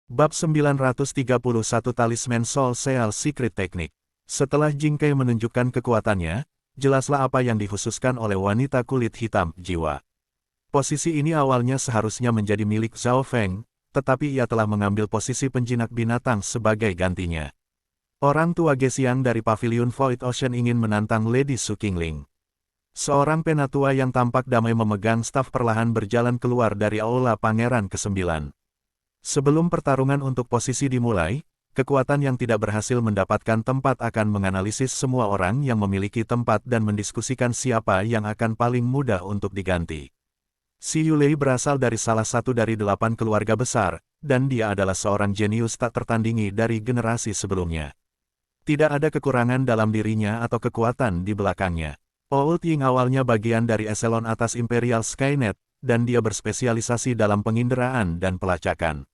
Bab 931 Talisman Soul Seal Secret Technique. Setelah Jing Kai menunjukkan kekuatannya, jelaslah apa yang dikhususkan oleh wanita kulit hitam, jiwa. Posisi ini awalnya seharusnya menjadi milik Zhao Feng, tetapi ia telah mengambil posisi penjinak binatang sebagai gantinya. Orang tua Gesiang dari Pavilion Void Ocean ingin menantang Lady Su Qingling. Seorang penatua yang tampak damai memegang staf perlahan berjalan keluar dari aula Pangeran ke-9. Sebelum pertarungan untuk posisi dimulai, kekuatan yang tidak berhasil mendapatkan tempat akan menganalisis semua orang yang memiliki tempat dan mendiskusikan siapa yang akan paling mudah untuk diganti. Si Yulei berasal dari salah satu dari 8 keluarga besar, dan dia adalah seorang jenius tak tertandingi dari generasi sebelumnya. Tidak ada kekurangan dalam dirinya atau kekuatan di belakangnya. Old Ying awalnya bagian dari eselon atas Imperial Skynet, dan dia berspesialisasi dalam penginderaan dan pelacakan.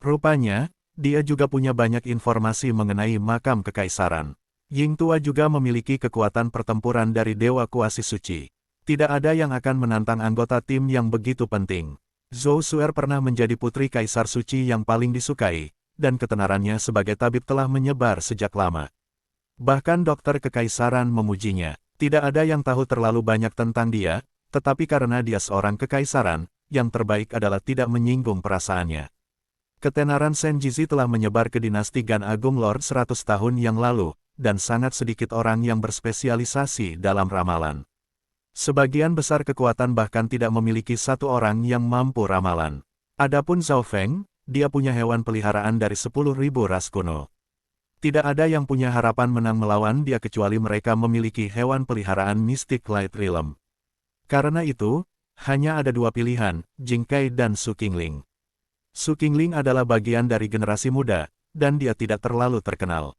Rupanya, dia juga punya banyak informasi mengenai makam kekaisaran. Ying tua juga memiliki kekuatan pertempuran dari Dewa Kuasi Suci. Tidak ada yang akan menantang anggota tim yang begitu penting. Zhou Suer pernah menjadi putri kaisar suci yang paling disukai, dan ketenarannya sebagai tabib telah menyebar sejak lama. Bahkan dokter kekaisaran memujinya. Tidak ada yang tahu terlalu banyak tentang dia, tetapi karena dia seorang kekaisaran, yang terbaik adalah tidak menyinggung perasaannya. Ketenaran Shen Jizi telah menyebar ke dinasti Gan Agung Lord 100 tahun yang lalu, dan sangat sedikit orang yang berspesialisasi dalam ramalan. Sebagian besar kekuatan bahkan tidak memiliki satu orang yang mampu ramalan. Adapun Zhao Feng, dia punya hewan peliharaan dari 10.000 ras kuno. Tidak ada yang punya harapan menang melawan dia kecuali mereka memiliki hewan peliharaan Mystic Light Realm. Karena itu, hanya ada dua pilihan, Jing Kai dan Su Qingling. Su Qingling adalah bagian dari generasi muda, dan dia tidak terlalu terkenal.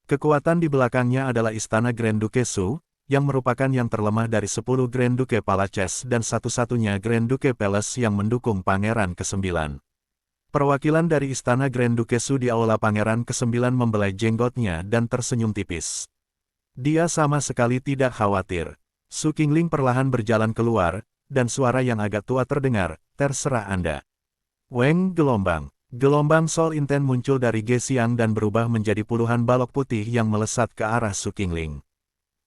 Kekuatan di belakangnya adalah Istana Grand Duke Su, yang merupakan yang terlemah dari 10 Grand Duke Palaces dan satu-satunya Grand Duke Palace yang mendukung Pangeran ke-9. Perwakilan dari Istana Grand Duke Su di aula Pangeran ke-9 membelai jenggotnya dan tersenyum tipis. Dia sama sekali tidak khawatir. Su Qingling perlahan berjalan keluar, dan suara yang agak tua terdengar, terserah Anda. Weng gelombang. Gelombang Soul Inten muncul dari Gesiang dan berubah menjadi puluhan balok putih yang melesat ke arah Su Qingling.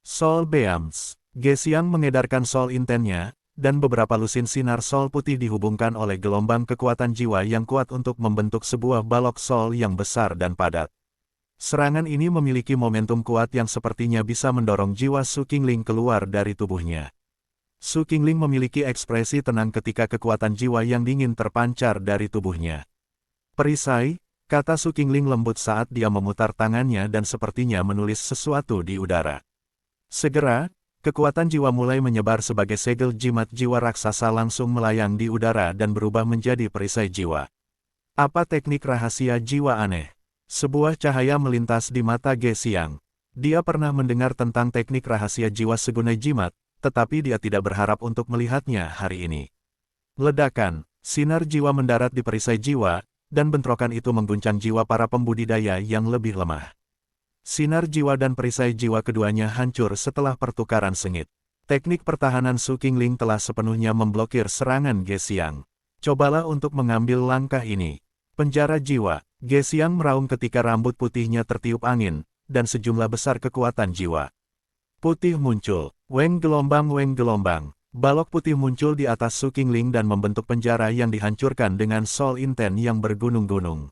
Soul Beams. Gesiang mengedarkan Soul Intennya, dan beberapa lusin sinar Soul putih dihubungkan oleh gelombang kekuatan jiwa yang kuat untuk membentuk sebuah balok Soul yang besar dan padat. Serangan ini memiliki momentum kuat yang sepertinya bisa mendorong jiwa Su Qingling keluar dari tubuhnya. Su Qingling memiliki ekspresi tenang ketika kekuatan jiwa yang dingin terpancar dari tubuhnya. Perisai, kata Su Qingling lembut saat dia memutar tangannya dan sepertinya menulis sesuatu di udara. Segera, kekuatan jiwa mulai menyebar sebagai segel jimat jiwa raksasa langsung melayang di udara dan berubah menjadi perisai jiwa. Apa teknik rahasia jiwa aneh? Sebuah cahaya melintas di mata Gesiang. Dia pernah mendengar tentang teknik rahasia jiwa segunai jimat, tetapi dia tidak berharap untuk melihatnya hari ini. Ledakan, sinar jiwa mendarat di perisai jiwa, dan bentrokan itu mengguncang jiwa para pembudidaya yang lebih lemah. Sinar jiwa dan perisai jiwa keduanya hancur setelah pertukaran sengit. Teknik pertahanan Su Qingling telah sepenuhnya memblokir serangan Gesiang. Cobalah untuk mengambil langkah ini. Penjara jiwa. Gesiang meraung ketika rambut putihnya tertiup angin, dan sejumlah besar kekuatan jiwa putih muncul. Weng gelombang. Balok putih muncul di atas Su Qingling dan membentuk penjara yang dihancurkan dengan Soul Inten yang bergunung-gunung.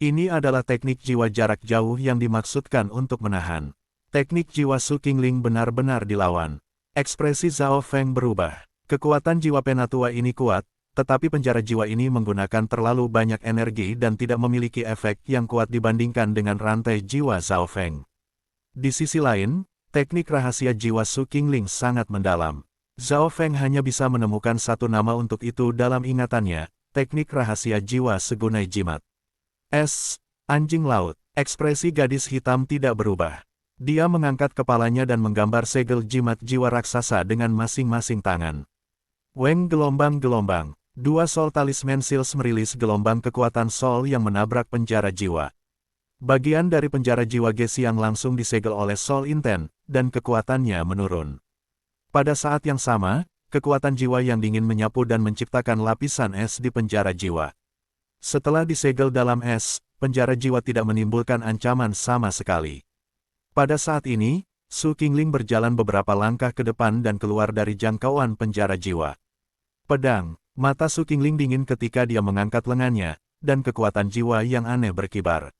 Ini adalah teknik jiwa jarak jauh yang dimaksudkan untuk menahan. Teknik jiwa Su Qingling benar-benar dilawan. Ekspresi Zhao Feng berubah. Kekuatan jiwa penatua ini kuat, tetapi penjara jiwa ini menggunakan terlalu banyak energi dan tidak memiliki efek yang kuat dibandingkan dengan rantai jiwa Zhao Feng. Di sisi lain, teknik rahasia jiwa Su Qingling sangat mendalam. Zhao Feng hanya bisa menemukan satu nama untuk itu dalam ingatannya, teknik rahasia jiwa segunai jimat. Anjing laut. Ekspresi gadis hitam tidak berubah. Dia mengangkat kepalanya dan menggambar segel jimat jiwa raksasa dengan masing-masing tangan. Weng gelombang. Dua Soul Talisman Seals merilis gelombang kekuatan Soul yang menabrak penjara jiwa. Bagian dari penjara jiwa Gesiang langsung disegel oleh Soul Inten, dan kekuatannya menurun. Pada saat yang sama, kekuatan jiwa yang dingin menyapu dan menciptakan lapisan es di penjara jiwa. Setelah disegel dalam es, penjara jiwa tidak menimbulkan ancaman sama sekali. Pada saat ini, Su Qingling berjalan beberapa langkah ke depan dan keluar dari jangkauan penjara jiwa. Pedang, mata Su Qingling dingin ketika dia mengangkat lengannya, dan kekuatan jiwa yang aneh berkibar.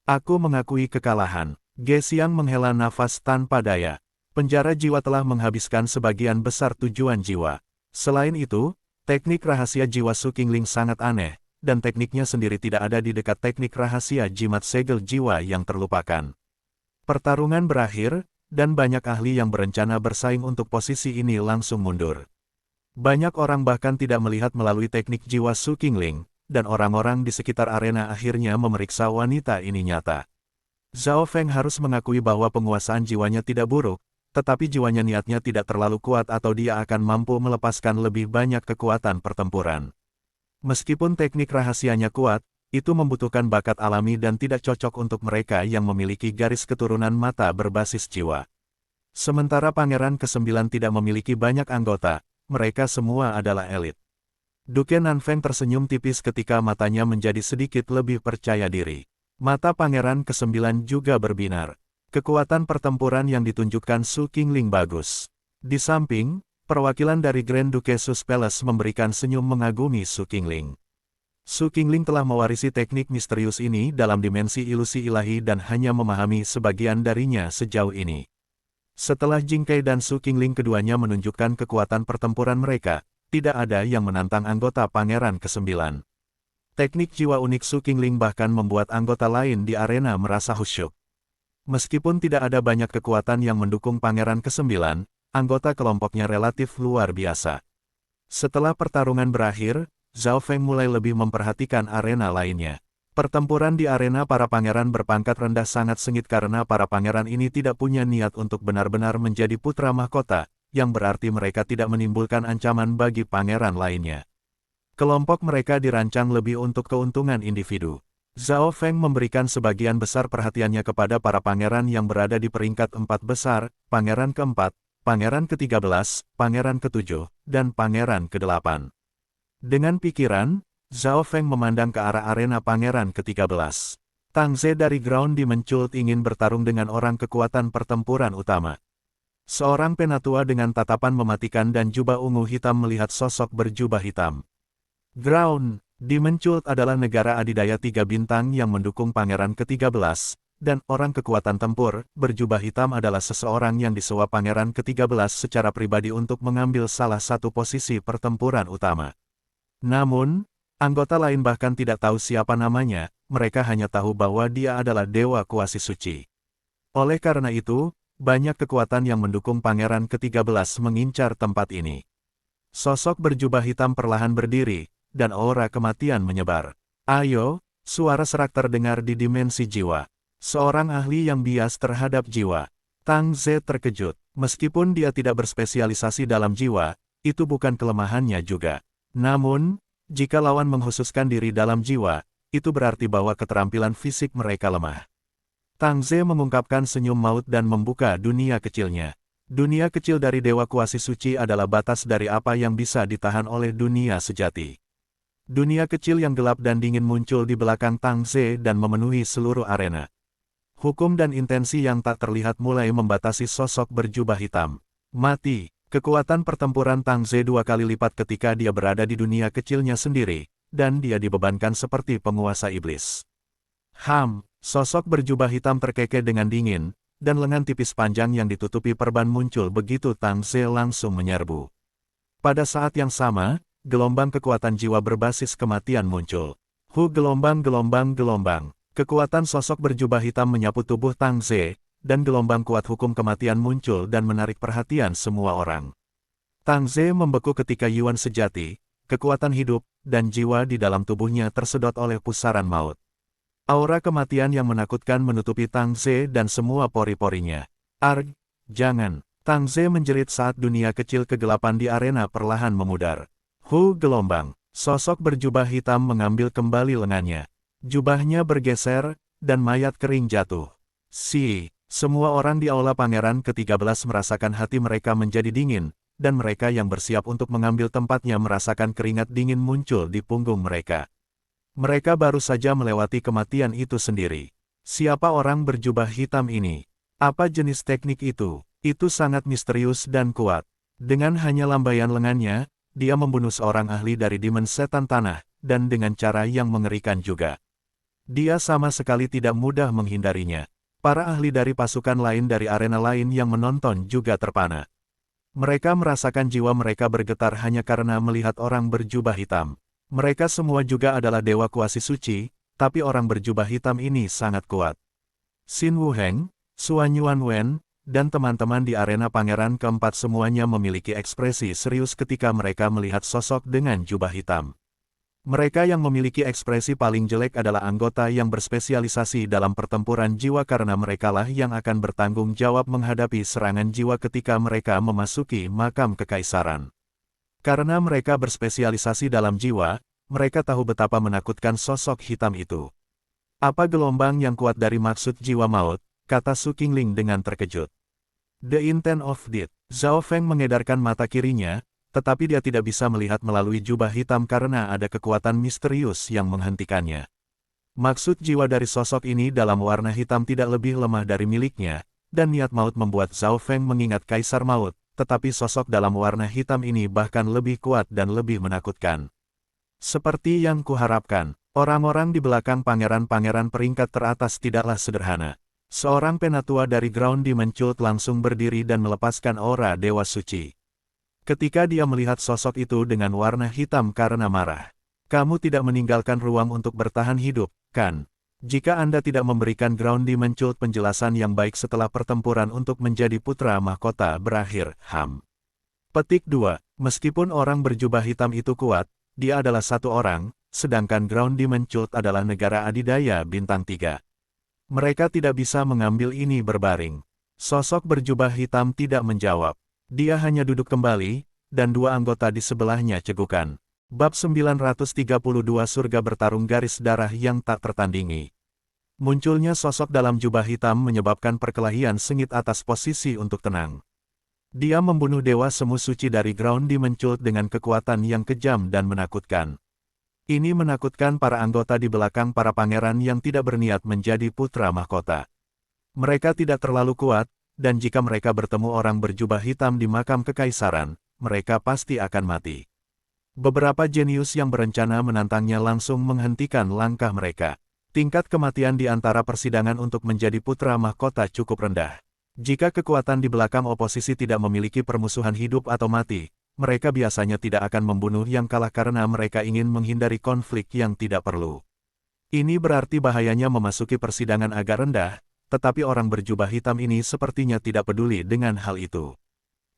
Aku mengakui kekalahan. Ge Xiang menghela nafas tanpa daya. Penjara jiwa telah menghabiskan sebagian besar tujuan jiwa. Selain itu, teknik rahasia jiwa Su Qingling sangat aneh, dan tekniknya sendiri tidak ada di dekat teknik rahasia jimat segel jiwa yang terlupakan. Pertarungan berakhir, dan banyak ahli yang berencana bersaing untuk posisi ini langsung mundur. Banyak orang bahkan tidak melihat melalui teknik jiwa Su Qingling, dan orang-orang di sekitar arena akhirnya memeriksa wanita ini nyata. Zhao Feng harus mengakui bahwa penguasaan jiwanya tidak buruk, tetapi jiwanya niatnya tidak terlalu kuat atau dia akan mampu melepaskan lebih banyak kekuatan pertempuran. Meskipun teknik rahasianya kuat, itu membutuhkan bakat alami dan tidak cocok untuk mereka yang memiliki garis keturunan mata berbasis jiwa. Sementara Pangeran ke-9 tidak memiliki banyak anggota, mereka semua adalah elit. Duke Nanfeng tersenyum tipis ketika matanya menjadi sedikit lebih percaya diri. Mata Pangeran ke-9 juga berbinar. Kekuatan pertempuran yang ditunjukkan Su Qingling bagus. Di samping, perwakilan dari Grand Dukesus Palace memberikan senyum mengagumi Su Qingling. Su Qingling telah mewarisi teknik misterius ini dalam dimensi ilusi ilahi dan hanya memahami sebagian darinya sejauh ini. Setelah Jing Kai dan Su Qingling keduanya menunjukkan kekuatan pertempuran mereka, tidak ada yang menantang anggota Pangeran ke-9. Teknik jiwa unik Su Qingling bahkan membuat anggota lain di arena merasa khusyuk. Meskipun tidak ada banyak kekuatan yang mendukung Pangeran ke-9, anggota kelompoknya relatif luar biasa. Setelah pertarungan berakhir, Zhao Feng mulai lebih memperhatikan arena lainnya. Pertempuran di arena para pangeran berpangkat rendah sangat sengit karena para pangeran ini tidak punya niat untuk benar-benar menjadi putra mahkota, yang berarti mereka tidak menimbulkan ancaman bagi pangeran lainnya. Kelompok mereka dirancang lebih untuk keuntungan individu. Zhao Feng memberikan sebagian besar perhatiannya kepada para pangeran yang berada di peringkat 4 besar, Pangeran ke-4, Pangeran ke-13, Pangeran ke-7, dan Pangeran ke-8. Dengan pikiran, Zhao Feng memandang ke arah arena Pangeran ke-13. Tang Ze dari Ground Dimension ingin bertarung dengan orang kekuatan pertempuran utama. Seorang penatua dengan tatapan mematikan dan jubah ungu hitam melihat sosok berjubah hitam. Ground Dimension adalah negara adidaya 3 bintang yang mendukung Pangeran ke-13, dan orang kekuatan tempur, berjubah hitam adalah seseorang yang disewa Pangeran ke-13 secara pribadi untuk mengambil salah satu posisi pertempuran utama. Namun, anggota lain bahkan tidak tahu siapa namanya, mereka hanya tahu bahwa dia adalah Dewa Kuasi Suci. Oleh karena itu, banyak kekuatan yang mendukung Pangeran ke-13 mengincar tempat ini. Sosok berjubah hitam perlahan berdiri, dan aura kematian menyebar. Ayo, suara serak terdengar di dimensi jiwa. Seorang ahli yang bias terhadap jiwa. Tang Ze terkejut. Meskipun dia tidak berspesialisasi dalam jiwa, itu bukan kelemahannya juga. Namun, jika lawan mengkhususkan diri dalam jiwa, itu berarti bahwa keterampilan fisik mereka lemah. Tang Ze mengungkapkan senyum maut dan membuka dunia kecilnya. Dunia kecil dari Dewa Kuasi Suci adalah batas dari apa yang bisa ditahan oleh dunia sejati. Dunia kecil yang gelap dan dingin muncul di belakang Tang Ze dan memenuhi seluruh arena. Hukum dan intensi yang tak terlihat mulai membatasi sosok berjubah hitam. Mati. Kekuatan pertempuran Tang Ze 2 kali lipat ketika dia berada di dunia kecilnya sendiri, dan dia dibebankan seperti penguasa iblis. Sosok berjubah hitam terkekeh dengan dingin, dan lengan tipis panjang yang ditutupi perban muncul begitu Tang Ze langsung menyerbu. Pada saat yang sama, gelombang kekuatan jiwa berbasis kematian muncul. Gelombang. Kekuatan sosok berjubah hitam menyapu tubuh Tang Ze, dan gelombang kuat hukum kematian muncul dan menarik perhatian semua orang. Tang Ze membeku ketika Yuan sejati, kekuatan hidup, dan jiwa di dalam tubuhnya tersedot oleh pusaran maut. Aura kematian yang menakutkan menutupi Tang Ze dan semua pori-porinya. Arg, jangan. Tang Ze menjerit saat dunia kecil kegelapan di arena perlahan memudar. Gelombang. Sosok berjubah hitam mengambil kembali lengannya. Jubahnya bergeser, dan mayat kering jatuh. Semua orang di aula Pangeran ke-13 merasakan hati mereka menjadi dingin, dan mereka yang bersiap untuk mengambil tempatnya merasakan keringat dingin muncul di punggung mereka. Mereka baru saja melewati kematian itu sendiri. Siapa orang berjubah hitam ini? Apa jenis teknik itu? Itu sangat misterius dan kuat. Dengan hanya lambaian lengannya, dia membunuh seorang ahli dari Demon Setan Tanah, dan dengan cara yang mengerikan juga. Dia sama sekali tidak mudah menghindarinya. Para ahli dari pasukan lain dari arena lain yang menonton juga terpana. Mereka merasakan jiwa mereka bergetar hanya karena melihat orang berjubah hitam. Mereka semua juga adalah dewa kuasi suci, tapi orang berjubah hitam ini sangat kuat. Xin Wuheng, Suan Yuanwen, dan teman-teman di arena pangeran keempat semuanya memiliki ekspresi serius ketika mereka melihat sosok dengan jubah hitam. Mereka yang memiliki ekspresi paling jelek adalah anggota yang berspesialisasi dalam pertempuran jiwa karena merekalah yang akan bertanggung jawab menghadapi serangan jiwa ketika mereka memasuki makam kekaisaran. Karena mereka berspesialisasi dalam jiwa, mereka tahu betapa menakutkan sosok hitam itu. Apa gelombang yang kuat dari maksud jiwa maut, kata Su Qingling dengan terkejut. The intent of death. Zhao Feng mengedarkan mata kirinya, tetapi dia tidak bisa melihat melalui jubah hitam karena ada kekuatan misterius yang menghentikannya. Maksud jiwa dari sosok ini dalam warna hitam tidak lebih lemah dari miliknya, dan niat maut membuat Zhao Feng mengingat Kaisar Maut. Tetapi sosok dalam warna hitam ini bahkan lebih kuat dan lebih menakutkan. Seperti yang kuharapkan, orang-orang di belakang pangeran-pangeran peringkat teratas tidaklah sederhana. Seorang penatua dari Ground Demon Cult langsung berdiri dan melepaskan aura Dewa Suci. Ketika dia melihat sosok itu dengan warna hitam karena marah. Kamu tidak meninggalkan ruang untuk bertahan hidup, kan? Jika Anda tidak memberikan Ground Demon Cult penjelasan yang baik setelah pertempuran untuk menjadi putra mahkota berakhir, Petik 2. Meskipun orang berjubah hitam itu kuat, dia adalah satu orang, sedangkan Ground Demon Cult adalah negara adidaya bintang 3. Mereka tidak bisa mengambil ini berbaring. Sosok berjubah hitam tidak menjawab. Dia hanya duduk kembali, dan dua anggota di sebelahnya cegukan. Bab 932 Surga Bertarung Garis Darah yang tak tertandingi. Munculnya sosok dalam jubah hitam menyebabkan perkelahian sengit atas posisi untuk tenang. Dia membunuh Dewa Semu Suci dari Ground Demon Cult dengan kekuatan yang kejam dan menakutkan. Ini menakutkan para anggota di belakang para pangeran yang tidak berniat menjadi putra mahkota. Mereka tidak terlalu kuat, dan jika mereka bertemu orang berjubah hitam di makam kekaisaran, mereka pasti akan mati. Beberapa jenius yang berencana menantangnya langsung menghentikan langkah mereka. Tingkat kematian di antara persidangan untuk menjadi putra mahkota cukup rendah. Jika kekuatan di belakang oposisi tidak memiliki permusuhan hidup atau mati, mereka biasanya tidak akan membunuh yang kalah karena mereka ingin menghindari konflik yang tidak perlu. Ini berarti bahayanya memasuki persidangan agak rendah, tetapi orang berjubah hitam ini sepertinya tidak peduli dengan hal itu.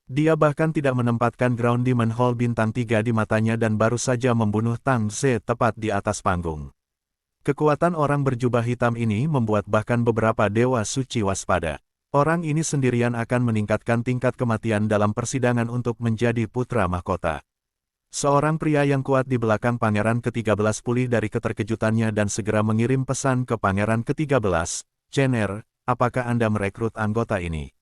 Dia bahkan tidak menempatkan Ground Demon Hall bintang 3 di matanya dan baru saja membunuh Tang Ze tepat di atas panggung. Kekuatan orang berjubah hitam ini membuat bahkan beberapa dewa suci waspada. Orang ini sendirian akan meningkatkan tingkat kematian dalam persidangan untuk menjadi putra mahkota. Seorang pria yang kuat di belakang Pangeran ke-13 pulih dari keterkejutannya dan segera mengirim pesan ke Pangeran ke-13, Cener, apakah Anda merekrut anggota ini?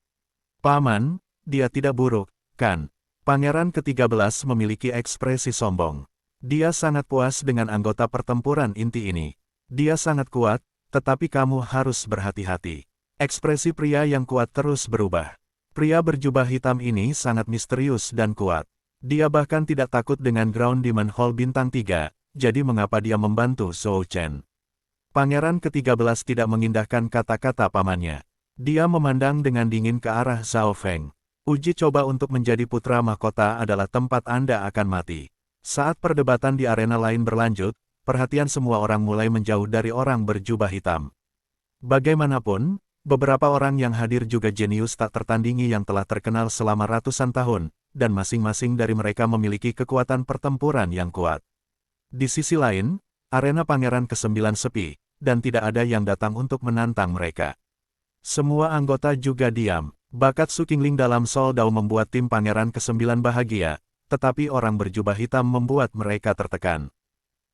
Paman, dia tidak buruk, kan? Pangeran ke-13 memiliki ekspresi sombong. Dia sangat puas dengan anggota pertempuran inti ini. Dia sangat kuat, tetapi kamu harus berhati-hati. Ekspresi pria yang kuat terus berubah. Pria berjubah hitam ini sangat misterius dan kuat. Dia bahkan tidak takut dengan Ground Demon Hall bintang 3, jadi mengapa dia membantu Zhou Chen? Pangeran ke-13 tidak mengindahkan kata-kata pamannya. Dia memandang dengan dingin ke arah Zhao Feng. Uji coba untuk menjadi putra mahkota adalah tempat Anda akan mati. Saat perdebatan di arena lain berlanjut, perhatian semua orang mulai menjauh dari orang berjubah hitam. Bagaimanapun, beberapa orang yang hadir juga jenius tak tertandingi yang telah terkenal selama ratusan tahun, dan masing-masing dari mereka memiliki kekuatan pertempuran yang kuat. Di sisi lain, arena Pangeran ke-9 sepi, dan tidak ada yang datang untuk menantang mereka. Semua anggota juga diam. Bakat Su Qingling dalam Sol Dao membuat tim Pangeran ke-9 bahagia, tetapi orang berjubah hitam membuat mereka tertekan.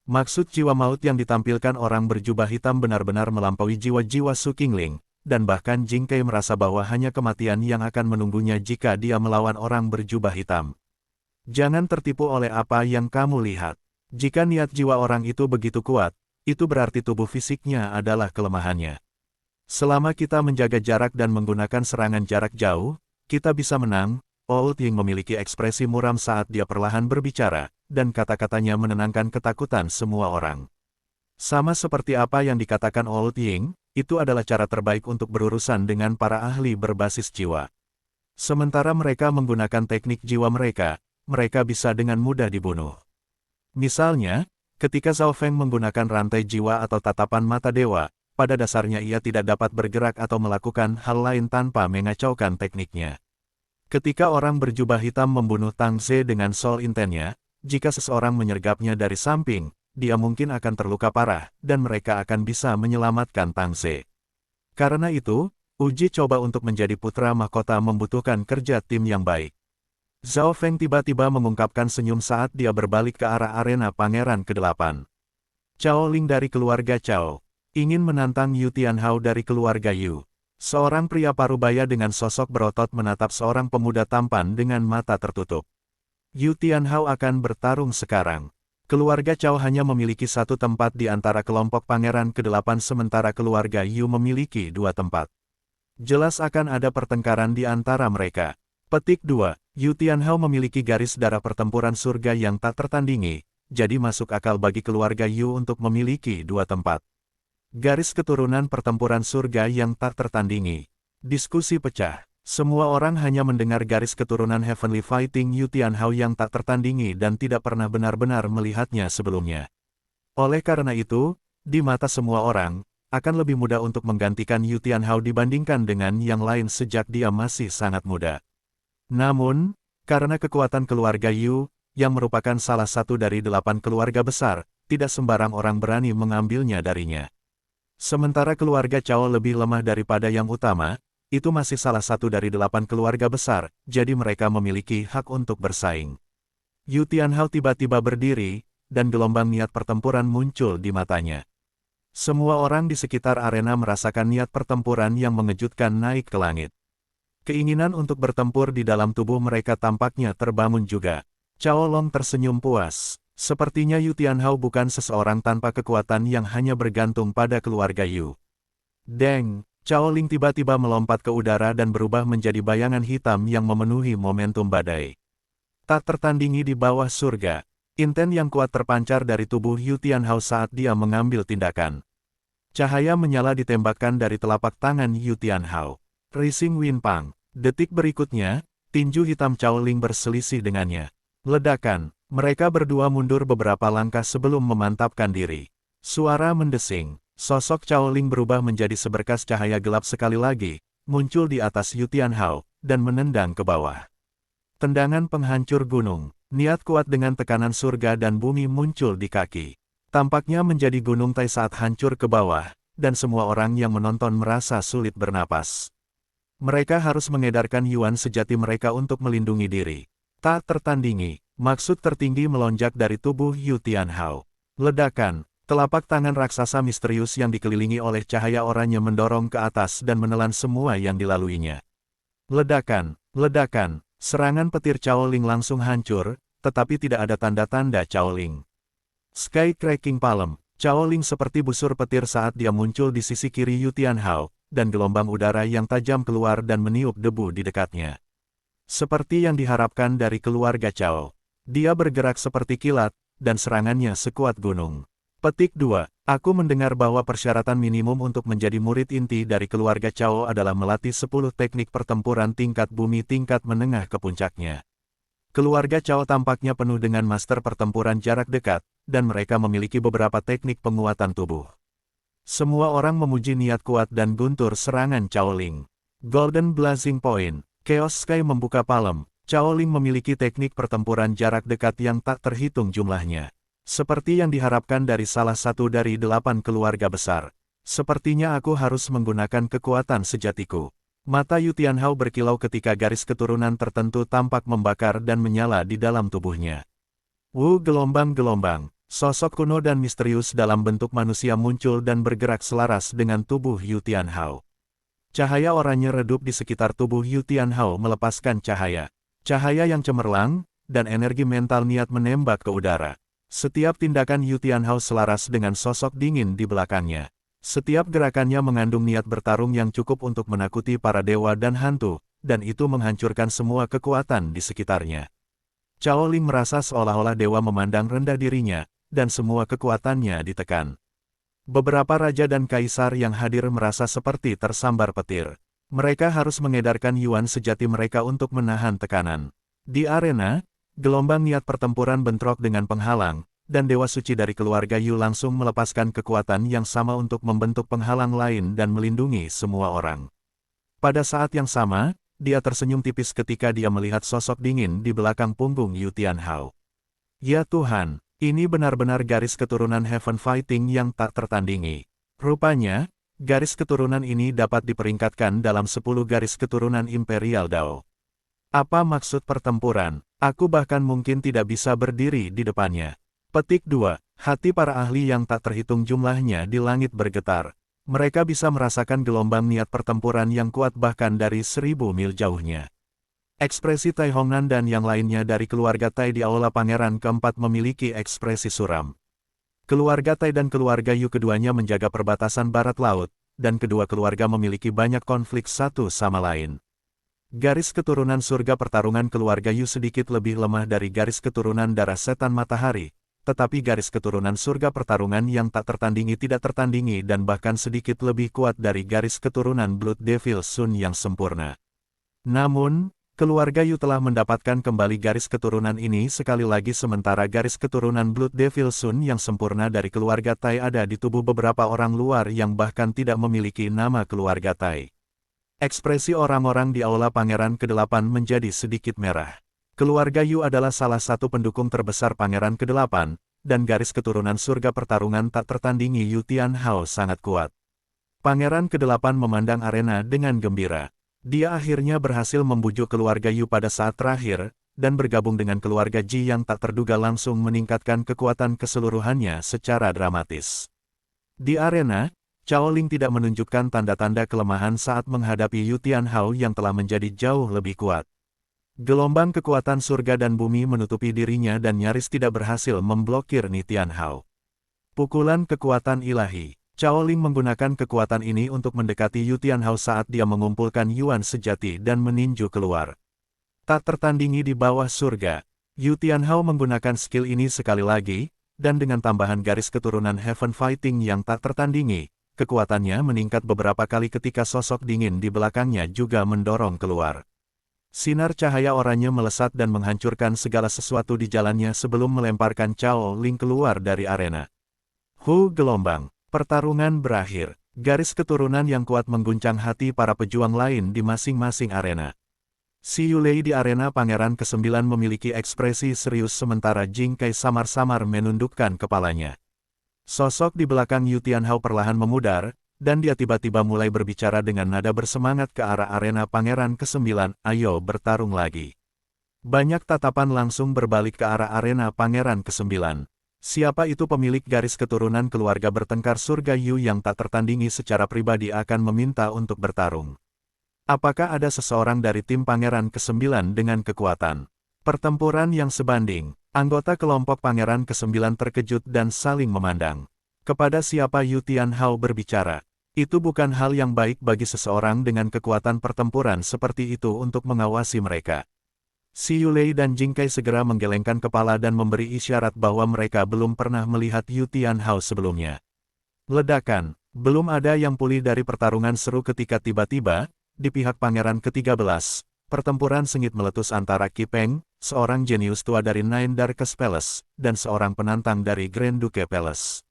Maksud jiwa maut yang ditampilkan orang berjubah hitam benar-benar melampaui jiwa-jiwa Su Qingling, dan bahkan Jing Kei merasa bahwa hanya kematian yang akan menunggunya jika dia melawan orang berjubah hitam. Jangan tertipu oleh apa yang kamu lihat. Jika niat jiwa orang itu begitu kuat, itu berarti tubuh fisiknya adalah kelemahannya. Selama kita menjaga jarak dan menggunakan serangan jarak jauh, kita bisa menang. Old Ying memiliki ekspresi muram saat dia perlahan berbicara, dan kata-katanya menenangkan ketakutan semua orang. Sama seperti apa yang dikatakan Old Ying, itu adalah cara terbaik untuk berurusan dengan para ahli berbasis jiwa. Sementara mereka menggunakan teknik jiwa mereka bisa dengan mudah dibunuh. Misalnya, ketika Zhao Feng menggunakan rantai jiwa atau tatapan mata dewa, pada dasarnya ia tidak dapat bergerak atau melakukan hal lain tanpa mengacaukan tekniknya. Ketika orang berjubah hitam membunuh Tang Ze dengan soul intennya, jika seseorang menyergapnya dari samping, dia mungkin akan terluka parah, dan mereka akan bisa menyelamatkan Tang Ze. Karena itu, uji coba untuk menjadi putra mahkota membutuhkan kerja tim yang baik. Zhao Feng tiba-tiba mengungkapkan senyum saat dia berbalik ke arah arena Pangeran ke-8. Cao Ling dari keluarga Cao ingin menantang Yu Tianhao dari keluarga Yu. Seorang pria parubaya dengan sosok berotot menatap seorang pemuda tampan dengan mata tertutup. Yu Tianhao akan bertarung sekarang. Keluarga Cao hanya memiliki satu tempat di antara kelompok Pangeran ke-8 sementara keluarga Yu memiliki 2 tempat. Jelas akan ada pertengkaran di antara mereka. Petik 2. Yu Tianhao memiliki garis darah pertempuran surga yang tak tertandingi, jadi masuk akal bagi keluarga Yu untuk memiliki 2 tempat. Garis keturunan pertempuran surga yang tak tertandingi. Diskusi pecah. Semua orang hanya mendengar garis keturunan Heavenly Fighting Yu Tianhao yang tak tertandingi dan tidak pernah benar-benar melihatnya sebelumnya. Oleh karena itu, di mata semua orang, akan lebih mudah untuk menggantikan Yu Tianhao dibandingkan dengan yang lain sejak dia masih sangat muda. Namun, karena kekuatan keluarga Yu, yang merupakan salah satu dari 8 keluarga besar, tidak sembarang orang berani mengambilnya darinya. Sementara keluarga Cao lebih lemah daripada yang utama, itu masih salah satu dari 8 keluarga besar, jadi mereka memiliki hak untuk bersaing. Yu Tianhao tiba-tiba berdiri, dan gelombang niat pertempuran muncul di matanya. Semua orang di sekitar arena merasakan niat pertempuran yang mengejutkan naik ke langit. Keinginan untuk bertempur di dalam tubuh mereka tampaknya terbangun juga. Cao Long tersenyum puas. Sepertinya Yu Tianhao bukan seseorang tanpa kekuatan yang hanya bergantung pada keluarga Yu. Deng, Cao Ling tiba-tiba melompat ke udara dan berubah menjadi bayangan hitam yang memenuhi momentum badai. Tak tertandingi di bawah surga. Inten yang kuat terpancar dari tubuh Yu Tianhao saat dia mengambil tindakan. Cahaya menyala ditembakkan dari telapak tangan Yu Tianhao. Rising Wind Pang. Detik berikutnya, tinju hitam Cao Ling berselisih dengannya. Ledakan. Mereka berdua mundur beberapa langkah sebelum memantapkan diri. Suara mendesing. Sosok Cao Ling berubah menjadi seberkas cahaya gelap sekali lagi, muncul di atas Yu Tianhao, dan menendang ke bawah. Tendangan penghancur gunung. Niat kuat dengan tekanan surga dan bumi muncul di kaki. Tampaknya menjadi gunung Tai saat hancur ke bawah, dan semua orang yang menonton merasa sulit bernapas. Mereka harus mengedarkan yuan sejati mereka untuk melindungi diri. Tak tertandingi. Maksud tertinggi melonjak dari tubuh Yu Tianhao. Ledakan, telapak tangan raksasa misterius yang dikelilingi oleh cahaya oranye mendorong ke atas dan menelan semua yang dilaluinya. Ledakan, ledakan, serangan petir Cao Ling langsung hancur, tetapi tidak ada tanda-tanda Cao Ling. Sky Cracking Palm, Cao Ling seperti busur petir saat dia muncul di sisi kiri Yu Tianhao, dan gelombang udara yang tajam keluar dan meniup debu di dekatnya. Seperti yang diharapkan dari keluarga Cao. Dia bergerak seperti kilat, dan serangannya sekuat gunung. Petik 2. Aku mendengar bahwa persyaratan minimum untuk menjadi murid inti dari keluarga Cao adalah melatih 10 teknik pertempuran tingkat bumi tingkat menengah ke puncaknya. Keluarga Cao tampaknya penuh dengan master pertempuran jarak dekat, dan mereka memiliki beberapa teknik penguatan tubuh. Semua orang memuji niat kuat dan guntur serangan Cao Ling. Golden Blazing Point, Chaos Sky membuka palem. Cao Ling memiliki teknik pertempuran jarak dekat yang tak terhitung jumlahnya. Seperti yang diharapkan dari salah satu dari 8 keluarga besar. Sepertinya aku harus menggunakan kekuatan sejatiku. Mata Yu Tianhao berkilau ketika garis keturunan tertentu tampak membakar dan menyala di dalam tubuhnya. Gelombang-gelombang. Sosok kuno dan misterius dalam bentuk manusia muncul dan bergerak selaras dengan tubuh Yu Tianhao. Cahaya oranye redup di sekitar tubuh Yu Tianhao melepaskan cahaya. Cahaya yang cemerlang, dan energi mental niat menembak ke udara. Setiap tindakan Yu Tianhao selaras dengan sosok dingin di belakangnya. Setiap gerakannya mengandung niat bertarung yang cukup untuk menakuti para dewa dan hantu, dan itu menghancurkan semua kekuatan di sekitarnya. Cao Ling merasa seolah-olah dewa memandang rendah dirinya, dan semua kekuatannya ditekan. Beberapa raja dan kaisar yang hadir merasa seperti tersambar petir. Mereka harus mengedarkan yuan sejati mereka untuk menahan tekanan. Di arena, gelombang niat pertempuran bentrok dengan penghalang, dan Dewa Suci dari keluarga Yu langsung melepaskan kekuatan yang sama untuk membentuk penghalang lain dan melindungi semua orang. Pada saat yang sama, dia tersenyum tipis ketika dia melihat sosok dingin di belakang punggung Yu Tianhao. Ya Tuhan, ini benar-benar garis keturunan Heaven Fighting yang tak tertandingi. Rupanya, garis keturunan ini dapat diperingkatkan dalam 10 garis keturunan Imperial Dao. Apa maksud pertempuran? Aku bahkan mungkin tidak bisa berdiri di depannya. Petik 2. Hati para ahli yang tak terhitung jumlahnya di langit bergetar. Mereka bisa merasakan gelombang niat pertempuran yang kuat bahkan dari 1000 mil jauhnya. Ekspresi Tai Hongnan dan yang lainnya dari keluarga Tai di Aula Pangeran keempat memiliki ekspresi suram. Keluarga Tai dan keluarga Yu keduanya menjaga perbatasan barat laut, dan kedua keluarga memiliki banyak konflik satu sama lain. Garis keturunan surga pertarungan keluarga Yu sedikit lebih lemah dari garis keturunan darah setan matahari, tetapi garis keturunan surga pertarungan yang tak tertandingi tidak tertandingi dan bahkan sedikit lebih kuat dari garis keturunan Blood Devil Sun yang sempurna. Namun, keluarga Yu telah mendapatkan kembali garis keturunan ini sekali lagi sementara garis keturunan Blood Devil Sun yang sempurna dari keluarga Tai ada di tubuh beberapa orang luar yang bahkan tidak memiliki nama keluarga Tai. Ekspresi orang-orang di Aula Pangeran ke-8 menjadi sedikit merah. Keluarga Yu adalah salah satu pendukung terbesar Pangeran ke-8, dan garis keturunan surga pertarungan tak tertandingi Yu Tianhao sangat kuat. Pangeran ke-8 memandang arena dengan gembira. Dia akhirnya berhasil membujuk keluarga Yu pada saat terakhir, dan bergabung dengan keluarga Ji yang tak terduga langsung meningkatkan kekuatan keseluruhannya secara dramatis. Di arena, Cao Ling tidak menunjukkan tanda-tanda kelemahan saat menghadapi Yu Tianhao yang telah menjadi jauh lebih kuat. Gelombang kekuatan surga dan bumi menutupi dirinya dan nyaris tidak berhasil memblokir Ni Tianhao. Pukulan kekuatan ilahi. Cao Ling menggunakan kekuatan ini untuk mendekati Yu Tianhao saat dia mengumpulkan yuan sejati dan meninju keluar. Tak tertandingi di bawah surga. Yu Tianhao menggunakan skill ini sekali lagi, dan dengan tambahan garis keturunan Heaven Fighting yang tak tertandingi, kekuatannya meningkat beberapa kali ketika sosok dingin di belakangnya juga mendorong keluar. Sinar cahaya oranye melesat dan menghancurkan segala sesuatu di jalannya sebelum melemparkan Cao Ling keluar dari arena. Gelombang. Pertarungan berakhir. Garis keturunan yang kuat mengguncang hati para pejuang lain di masing-masing arena. Si Yulei di arena Pangeran ke-9 memiliki ekspresi serius sementara Jing Kai samar-samar menundukkan kepalanya. Sosok di belakang Yu Tianhao perlahan memudar, dan dia tiba-tiba mulai berbicara dengan nada bersemangat ke arah arena Pangeran ke-9, ayo bertarung lagi. Banyak tatapan langsung berbalik ke arah arena Pangeran ke-9. Siapa itu pemilik garis keturunan keluarga bertengkar surga Yu yang tak tertandingi secara pribadi akan meminta untuk bertarung. Apakah ada seseorang dari tim Pangeran ke-9 dengan kekuatan? Pertempuran yang sebanding. Anggota kelompok Pangeran ke-9 terkejut dan saling memandang. Kepada siapa Yu Tianhao berbicara? Itu bukan hal yang baik bagi seseorang dengan kekuatan pertempuran seperti itu untuk mengawasi mereka. Si Yulei dan Jing Kai segera menggelengkan kepala dan memberi isyarat bahwa mereka belum pernah melihat Yu Tianhao sebelumnya. Ledakan. Belum ada yang pulih dari pertarungan seru ketika tiba-tiba, di pihak Pangeran ke-13, pertempuran sengit meletus antara Qi Peng, seorang jenius tua dari Nine Darkest Palace, dan seorang penantang dari Grand Duke Palace.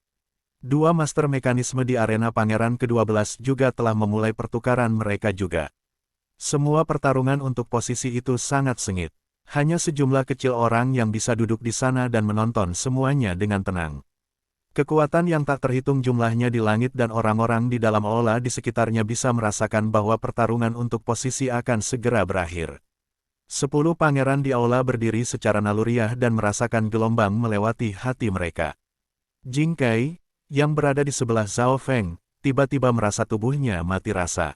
Dua master mekanisme di arena Pangeran ke-12 juga telah memulai pertukaran mereka juga. Semua pertarungan untuk posisi itu sangat sengit. Hanya sejumlah kecil orang yang bisa duduk di sana dan menonton semuanya dengan tenang. Kekuatan yang tak terhitung jumlahnya di langit dan orang-orang di dalam aula di sekitarnya bisa merasakan bahwa pertarungan untuk posisi akan segera berakhir. 10 pangeran di aula berdiri secara naluriah dan merasakan gelombang melewati hati mereka. Jing Kai, yang berada di sebelah Zhao Feng, tiba-tiba merasa tubuhnya mati rasa.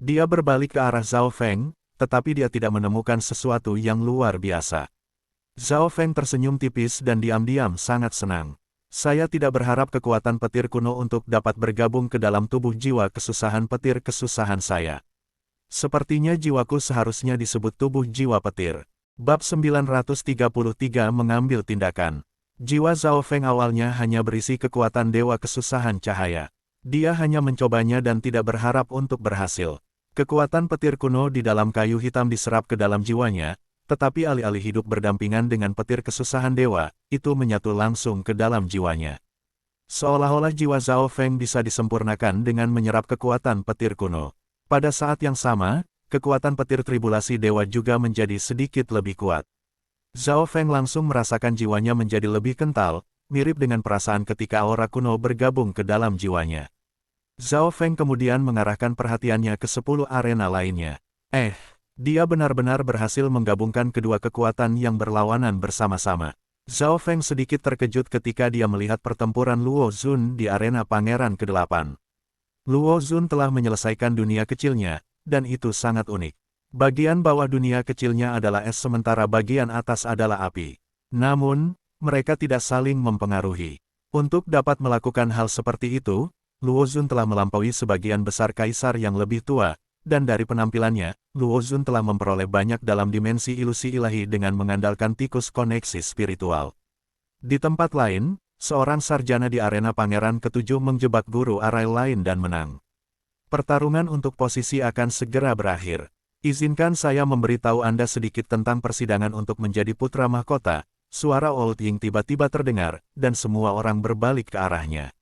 Dia berbalik ke arah Zhao Feng, tetapi dia tidak menemukan sesuatu yang luar biasa. Zhao Feng tersenyum tipis dan diam-diam sangat senang. Saya tidak berharap kekuatan petir kuno untuk dapat bergabung ke dalam tubuh jiwa kesusahan petir kesusahan saya. Sepertinya jiwaku seharusnya disebut tubuh jiwa petir. Bab 933 mengambil tindakan. Jiwa Zhao Feng awalnya hanya berisi kekuatan dewa kesusahan cahaya. Dia hanya mencobanya dan tidak berharap untuk berhasil. Kekuatan petir kuno di dalam kayu hitam diserap ke dalam jiwanya, tetapi alih-alih hidup berdampingan dengan petir kesusahan dewa, itu menyatu langsung ke dalam jiwanya. Seolah-olah jiwa Zhao Feng bisa disempurnakan dengan menyerap kekuatan petir kuno. Pada saat yang sama, kekuatan petir tribulasi dewa juga menjadi sedikit lebih kuat. Zhao Feng langsung merasakan jiwanya menjadi lebih kental, mirip dengan perasaan ketika aura kuno bergabung ke dalam jiwanya. Zhao Feng kemudian mengarahkan perhatiannya ke 10 arena lainnya. Dia benar-benar berhasil menggabungkan kedua kekuatan yang berlawanan bersama-sama. Zhao Feng sedikit terkejut ketika dia melihat pertempuran Luo Zun di arena Pangeran ke-8. Luo Zun telah menyelesaikan dunia kecilnya, dan itu sangat unik. Bagian bawah dunia kecilnya adalah es sementara bagian atas adalah api. Namun, mereka tidak saling mempengaruhi. Untuk dapat melakukan hal seperti itu, Luo Zun telah melampaui sebagian besar kaisar yang lebih tua, dan dari penampilannya, Luo Zun telah memperoleh banyak dalam dimensi ilusi ilahi dengan mengandalkan tikus koneksi spiritual. Di tempat lain, seorang sarjana di arena Pangeran ke-7 menjebak guru arai lain dan menang. Pertarungan untuk posisi akan segera berakhir. Izinkan saya memberitahu Anda sedikit tentang persidangan untuk menjadi putra mahkota. Suara Old Ying tiba-tiba terdengar, dan semua orang berbalik ke arahnya.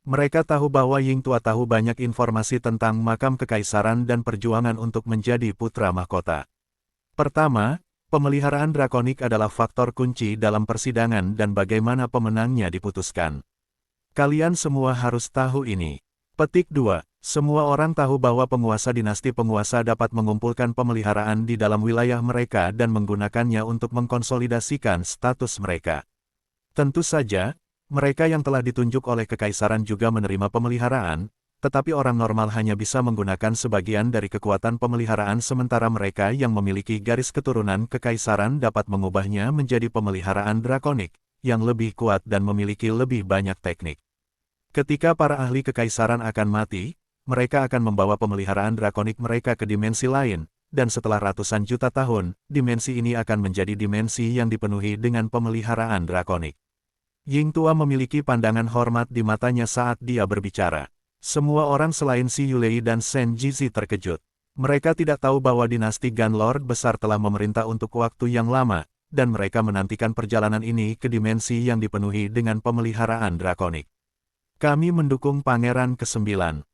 Mereka tahu bahwa Ying Tua tahu banyak informasi tentang makam kekaisaran dan perjuangan untuk menjadi putra mahkota. Pertama, pemeliharaan drakonik adalah faktor kunci dalam persidangan dan bagaimana pemenangnya diputuskan. Kalian semua harus tahu ini. Petik 2. Semua orang tahu bahwa penguasa dinasti penguasa dapat mengumpulkan pemeliharaan di dalam wilayah mereka dan menggunakannya untuk mengkonsolidasikan status mereka. Tentu saja, mereka yang telah ditunjuk oleh kekaisaran juga menerima pemeliharaan, tetapi orang normal hanya bisa menggunakan sebagian dari kekuatan pemeliharaan sementara mereka yang memiliki garis keturunan kekaisaran dapat mengubahnya menjadi pemeliharaan drakonik, yang lebih kuat dan memiliki lebih banyak teknik. Ketika para ahli kekaisaran akan mati, mereka akan membawa pemeliharaan drakonik mereka ke dimensi lain, dan setelah ratusan juta tahun, dimensi ini akan menjadi dimensi yang dipenuhi dengan pemeliharaan drakonik. Ying Tua memiliki pandangan hormat di matanya saat dia berbicara. Semua orang selain Si Yulei dan Shen Jizi terkejut. Mereka tidak tahu bahwa dinasti Gan Lord besar telah memerintah untuk waktu yang lama, dan mereka menantikan perjalanan ini ke dimensi yang dipenuhi dengan pemeliharaan drakonik. Kami mendukung Pangeran ke-9.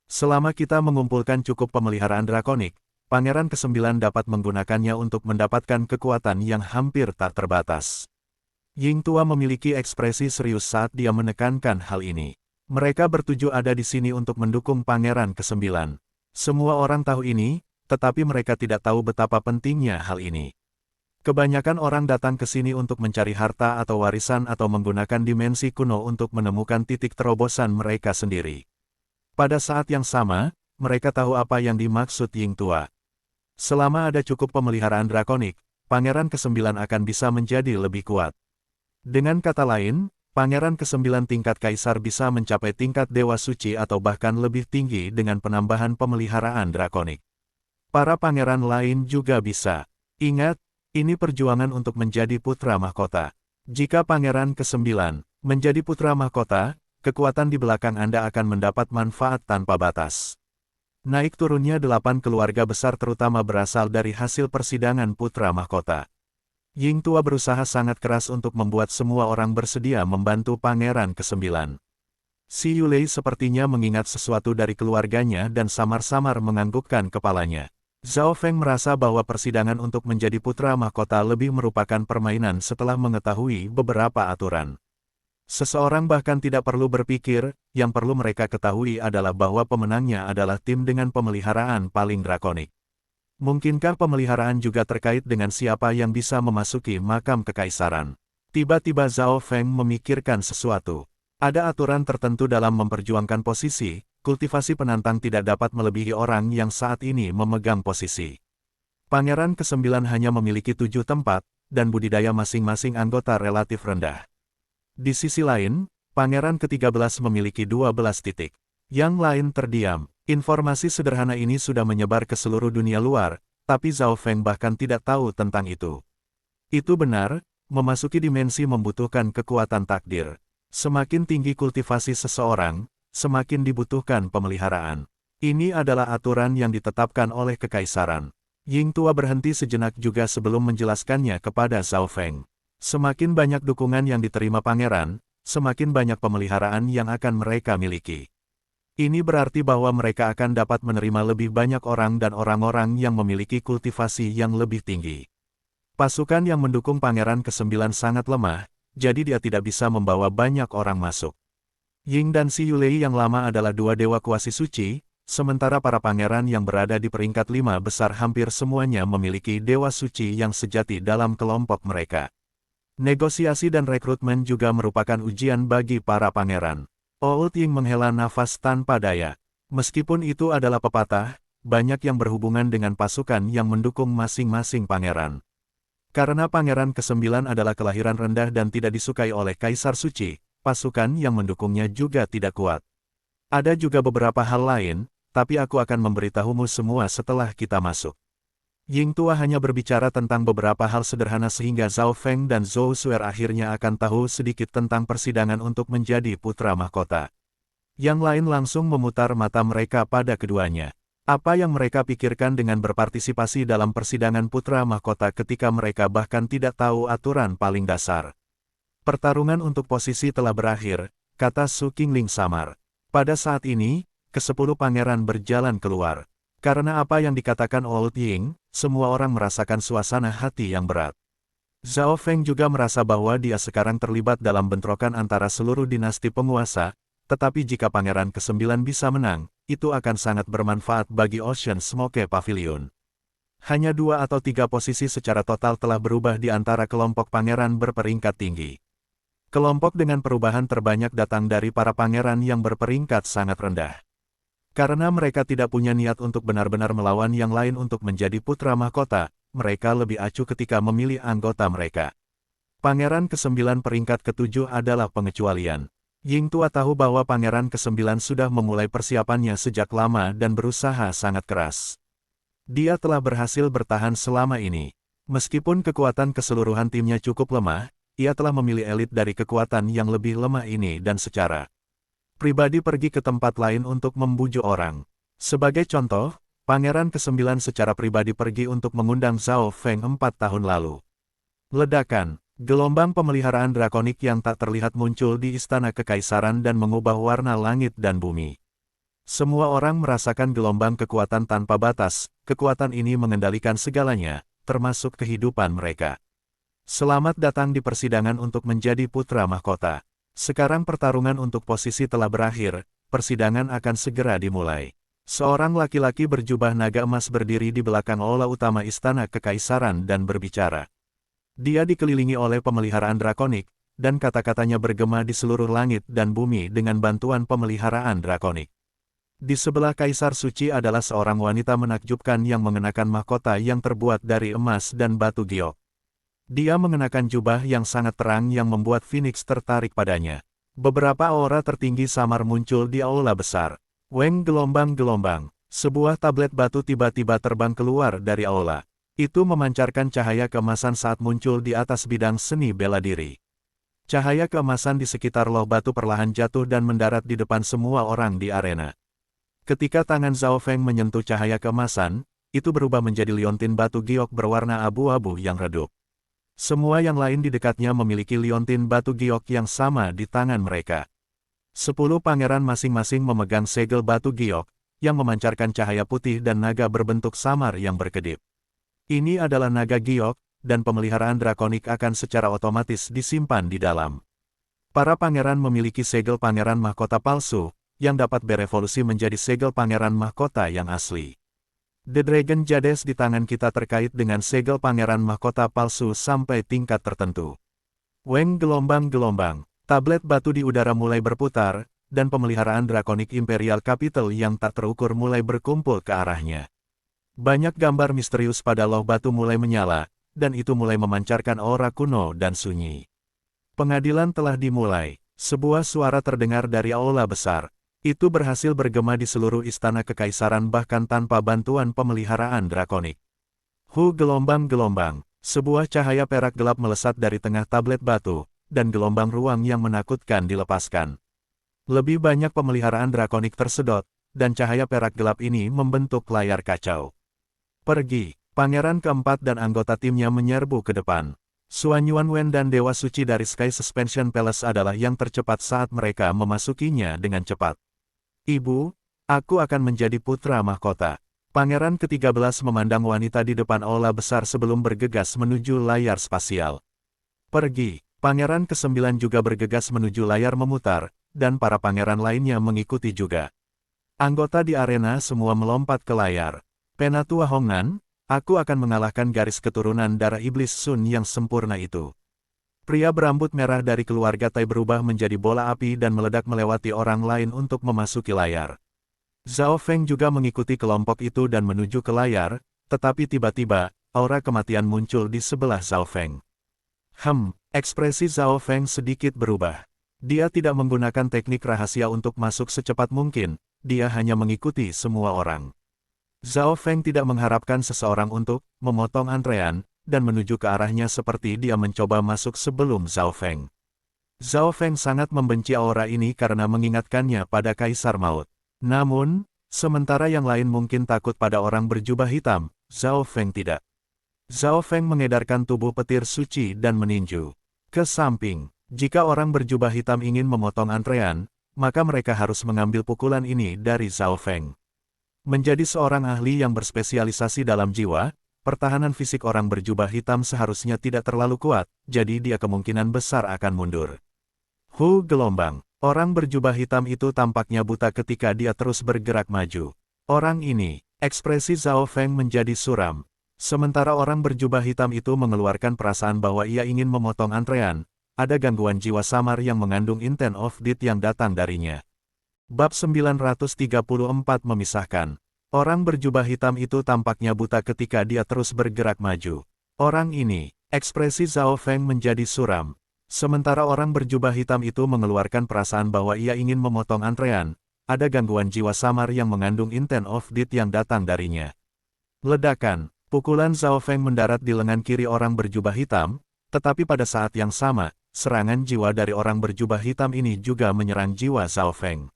Selama kita mengumpulkan cukup pemeliharaan drakonik, Pangeran ke-9 dapat menggunakannya untuk mendapatkan kekuatan yang hampir tak terbatas. Ying Tua memiliki ekspresi serius saat dia menekankan hal ini. Mereka bertujuh ada di sini untuk mendukung Pangeran ke-9. Semua orang tahu ini, tetapi mereka tidak tahu betapa pentingnya hal ini. Kebanyakan orang datang ke sini untuk mencari harta atau warisan atau menggunakan dimensi kuno untuk menemukan titik terobosan mereka sendiri. Pada saat yang sama, mereka tahu apa yang dimaksud Ying Tua. Selama ada cukup pemeliharaan drakonik, Pangeran ke-9 akan bisa menjadi lebih kuat. Dengan kata lain, Pangeran ke-9 tingkat kaisar bisa mencapai tingkat dewa suci atau bahkan lebih tinggi dengan penambahan pemeliharaan drakonik. Para pangeran lain juga bisa. Ingat, ini perjuangan untuk menjadi putra mahkota. Jika Pangeran ke-9 menjadi putra mahkota, kekuatan di belakang Anda akan mendapat manfaat tanpa batas. Naik turunnya 8 keluarga besar terutama berasal dari hasil persidangan putra mahkota. Ying Tua berusaha sangat keras untuk membuat semua orang bersedia membantu Pangeran ke-9. Si Yulei sepertinya mengingat sesuatu dari keluarganya dan samar-samar menganggukkan kepalanya. Zhao Feng merasa bahwa persidangan untuk menjadi putra mahkota lebih merupakan permainan setelah mengetahui beberapa aturan. Seseorang bahkan tidak perlu berpikir, yang perlu mereka ketahui adalah bahwa pemenangnya adalah tim dengan pemeliharaan paling drakonik. Mungkinkah pemeliharaan juga terkait dengan siapa yang bisa memasuki makam kekaisaran? Tiba-tiba Zhao Feng memikirkan sesuatu. Ada aturan tertentu dalam memperjuangkan posisi, kultivasi penantang tidak dapat melebihi orang yang saat ini memegang posisi. Pangeran ke-9 hanya memiliki 7 tempat, dan budidaya masing-masing anggota relatif rendah. Di sisi lain, pangeran ke-13 memiliki 12 titik. Yang lain terdiam. Informasi sederhana ini sudah menyebar ke seluruh dunia luar, tapi Zhao Feng bahkan tidak tahu tentang itu. Itu benar, memasuki dimensi membutuhkan kekuatan takdir. Semakin tinggi kultivasi seseorang, semakin dibutuhkan pemeliharaan. Ini adalah aturan yang ditetapkan oleh kekaisaran. Ying Tua berhenti sejenak juga sebelum menjelaskannya kepada Zhao Feng. Semakin banyak dukungan yang diterima pangeran, semakin banyak pemeliharaan yang akan mereka miliki. Ini berarti bahwa mereka akan dapat menerima lebih banyak orang dan orang-orang yang memiliki kultivasi yang lebih tinggi. Pasukan yang mendukung Pangeran ke-9 sangat lemah, jadi dia tidak bisa membawa banyak orang masuk. Ying dan Si Yulei yang lama adalah dua dewa kuasi suci, sementara para pangeran yang berada di peringkat 5 besar hampir semuanya memiliki dewa suci yang sejati dalam kelompok mereka. Negosiasi dan rekrutmen juga merupakan ujian bagi para pangeran. Old Ying menghela nafas tanpa daya. Meskipun itu adalah pepatah, banyak yang berhubungan dengan pasukan yang mendukung masing-masing pangeran. Karena pangeran ke-9 adalah kelahiran rendah dan tidak disukai oleh Kaisar Suci, pasukan yang mendukungnya juga tidak kuat. Ada juga beberapa hal lain, tapi aku akan memberitahumu semua setelah kita masuk. Ying Tua hanya berbicara tentang beberapa hal sederhana sehingga Zhao Feng dan Zhou Suer akhirnya akan tahu sedikit tentang persidangan untuk menjadi putra mahkota. Yang lain langsung memutar mata mereka pada keduanya. Apa yang mereka pikirkan dengan berpartisipasi dalam persidangan putra mahkota ketika mereka bahkan tidak tahu aturan paling dasar. Pertarungan untuk posisi telah berakhir, kata Su Qingling samar. Pada saat ini, ke-10 pangeran berjalan keluar. Karena apa yang dikatakan Old Ying, semua orang merasakan suasana hati yang berat. Zhao Feng juga merasa bahwa dia sekarang terlibat dalam bentrokan antara seluruh dinasti penguasa, tetapi jika Pangeran ke-9 bisa menang, itu akan sangat bermanfaat bagi Ocean Smoke Pavilion. Hanya 2 atau 3 posisi secara total telah berubah di antara kelompok pangeran berperingkat tinggi. Kelompok dengan perubahan terbanyak datang dari para pangeran yang berperingkat sangat rendah. Karena mereka tidak punya niat untuk benar-benar melawan yang lain untuk menjadi putra mahkota, mereka lebih acuh ketika memilih anggota mereka. Pangeran ke-9 peringkat ke-7 adalah pengecualian. Ying Tua tahu bahwa Pangeran ke-9 sudah memulai persiapannya sejak lama dan berusaha sangat keras. Dia telah berhasil bertahan selama ini. Meskipun kekuatan keseluruhan timnya cukup lemah, ia telah memilih elit dari kekuatan yang lebih lemah ini dan secara pribadi pergi ke tempat lain untuk membujuk orang. Sebagai contoh, Pangeran ke-9 secara pribadi pergi untuk mengundang Zhao Feng 4 tahun lalu. Ledakan, gelombang pemeliharaan drakonik yang tak terlihat muncul di istana kekaisaran dan mengubah warna langit dan bumi. Semua orang merasakan gelombang kekuatan tanpa batas, kekuatan ini mengendalikan segalanya, termasuk kehidupan mereka. Selamat datang di persidangan untuk menjadi putra mahkota. Sekarang pertarungan untuk posisi telah berakhir, persidangan akan segera dimulai. Seorang laki-laki berjubah naga emas berdiri di belakang aula utama istana kekaisaran dan berbicara. Dia dikelilingi oleh pemeliharaan drakonik, dan kata-katanya bergema di seluruh langit dan bumi dengan bantuan pemeliharaan drakonik. Di sebelah Kaisar Suci adalah seorang wanita menakjubkan yang mengenakan mahkota yang terbuat dari emas dan batu giok. Dia mengenakan jubah yang sangat terang yang membuat Phoenix tertarik padanya. Beberapa aura tertinggi samar muncul di aula besar. Weng gelombang-gelombang. Sebuah tablet batu tiba-tiba terbang keluar dari aula. Itu memancarkan cahaya keemasan saat muncul di atas bidang seni bela diri. Cahaya keemasan di sekitar loh batu perlahan jatuh dan mendarat di depan semua orang di arena. Ketika tangan Zhao Feng menyentuh cahaya keemasan, itu berubah menjadi liontin batu giok berwarna abu-abu yang redup. Semua yang lain di dekatnya memiliki liontin batu giok yang sama di tangan mereka. 10 pangeran masing-masing memegang segel batu giok, yang memancarkan cahaya putih dan naga berbentuk samar yang berkedip. Ini adalah naga giok, dan pemeliharaan drakonik akan secara otomatis disimpan di dalam. Para pangeran memiliki segel pangeran mahkota palsu, yang dapat berevolusi menjadi segel pangeran mahkota yang asli. The Dragon Jades di tangan kita terkait dengan segel pangeran mahkota palsu sampai tingkat tertentu. Weng gelombang-gelombang, tablet batu di udara mulai berputar, dan pemeliharaan drakonik Imperial Capital yang tak terukur mulai berkumpul ke arahnya. Banyak gambar misterius pada loh batu mulai menyala, dan itu mulai memancarkan aura kuno dan sunyi. Pengadilan telah dimulai. Sebuah suara terdengar dari aula besar. Itu berhasil bergema di seluruh istana kekaisaran bahkan tanpa bantuan pemeliharaan drakonik. Gelombang-gelombang. Sebuah cahaya perak gelap melesat dari tengah tablet batu, dan gelombang ruang yang menakutkan dilepaskan. Lebih banyak pemeliharaan drakonik tersedot, dan cahaya perak gelap ini membentuk layar kacau. Pergi, pangeran keempat dan anggota timnya menyerbu ke depan. Xuan Yuanwen dan Dewa Suci dari Sky Suspension Palace adalah yang tercepat saat mereka memasukinya dengan cepat. Ibu, aku akan menjadi putra mahkota. Pangeran ke-13 memandang wanita di depan aula besar sebelum bergegas menuju layar spasial. Pergi, pangeran ke-9 juga bergegas menuju layar memutar, dan para pangeran lainnya mengikuti juga. Anggota di arena semua melompat ke layar. Penatua Hongnan, aku akan mengalahkan garis keturunan darah iblis Sun yang sempurna itu. Pria berambut merah dari keluarga Tai berubah menjadi bola api dan meledak melewati orang lain untuk memasuki layar. Zhao Feng juga mengikuti kelompok itu dan menuju ke layar, tetapi tiba-tiba, aura kematian muncul di sebelah Zhao Feng. Ekspresi Zhao Feng sedikit berubah. Dia tidak menggunakan teknik rahasia untuk masuk secepat mungkin, dia hanya mengikuti semua orang. Zhao Feng tidak mengharapkan seseorang untuk memotong antrean, dan menuju ke arahnya seperti dia mencoba masuk sebelum Zhao Feng. Zhao Feng sangat membenci aura ini karena mengingatkannya pada Kaisar Maut. Namun, sementara yang lain mungkin takut pada orang berjubah hitam, Zhao Feng tidak. Zhao Feng mengedarkan tubuh petir suci dan meninju ke samping. Jika orang berjubah hitam ingin memotong antrean, maka mereka harus mengambil pukulan ini dari Zhao Feng. Menjadi seorang ahli yang berspesialisasi dalam jiwa, pertahanan fisik orang berjubah hitam seharusnya tidak terlalu kuat, jadi dia kemungkinan besar akan mundur. Gelombang. Orang berjubah hitam itu tampaknya buta ketika dia terus bergerak maju. Orang ini, ekspresi Zhao Feng menjadi suram. Sementara orang berjubah hitam itu mengeluarkan perasaan bahwa ia ingin memotong antrean, ada gangguan jiwa samar yang mengandung intent of death yang datang darinya. Bab 934 memisahkan. Orang berjubah hitam itu tampaknya buta ketika dia terus bergerak maju. Orang ini, ekspresi Zhao Feng menjadi suram. Sementara orang berjubah hitam itu mengeluarkan perasaan bahwa ia ingin memotong antrean, ada gangguan jiwa samar yang mengandung intent of death yang datang darinya. Ledakan, pukulan Zhao Feng mendarat di lengan kiri orang berjubah hitam, tetapi pada saat yang sama, serangan jiwa dari orang berjubah hitam ini juga menyerang jiwa Zhao Feng.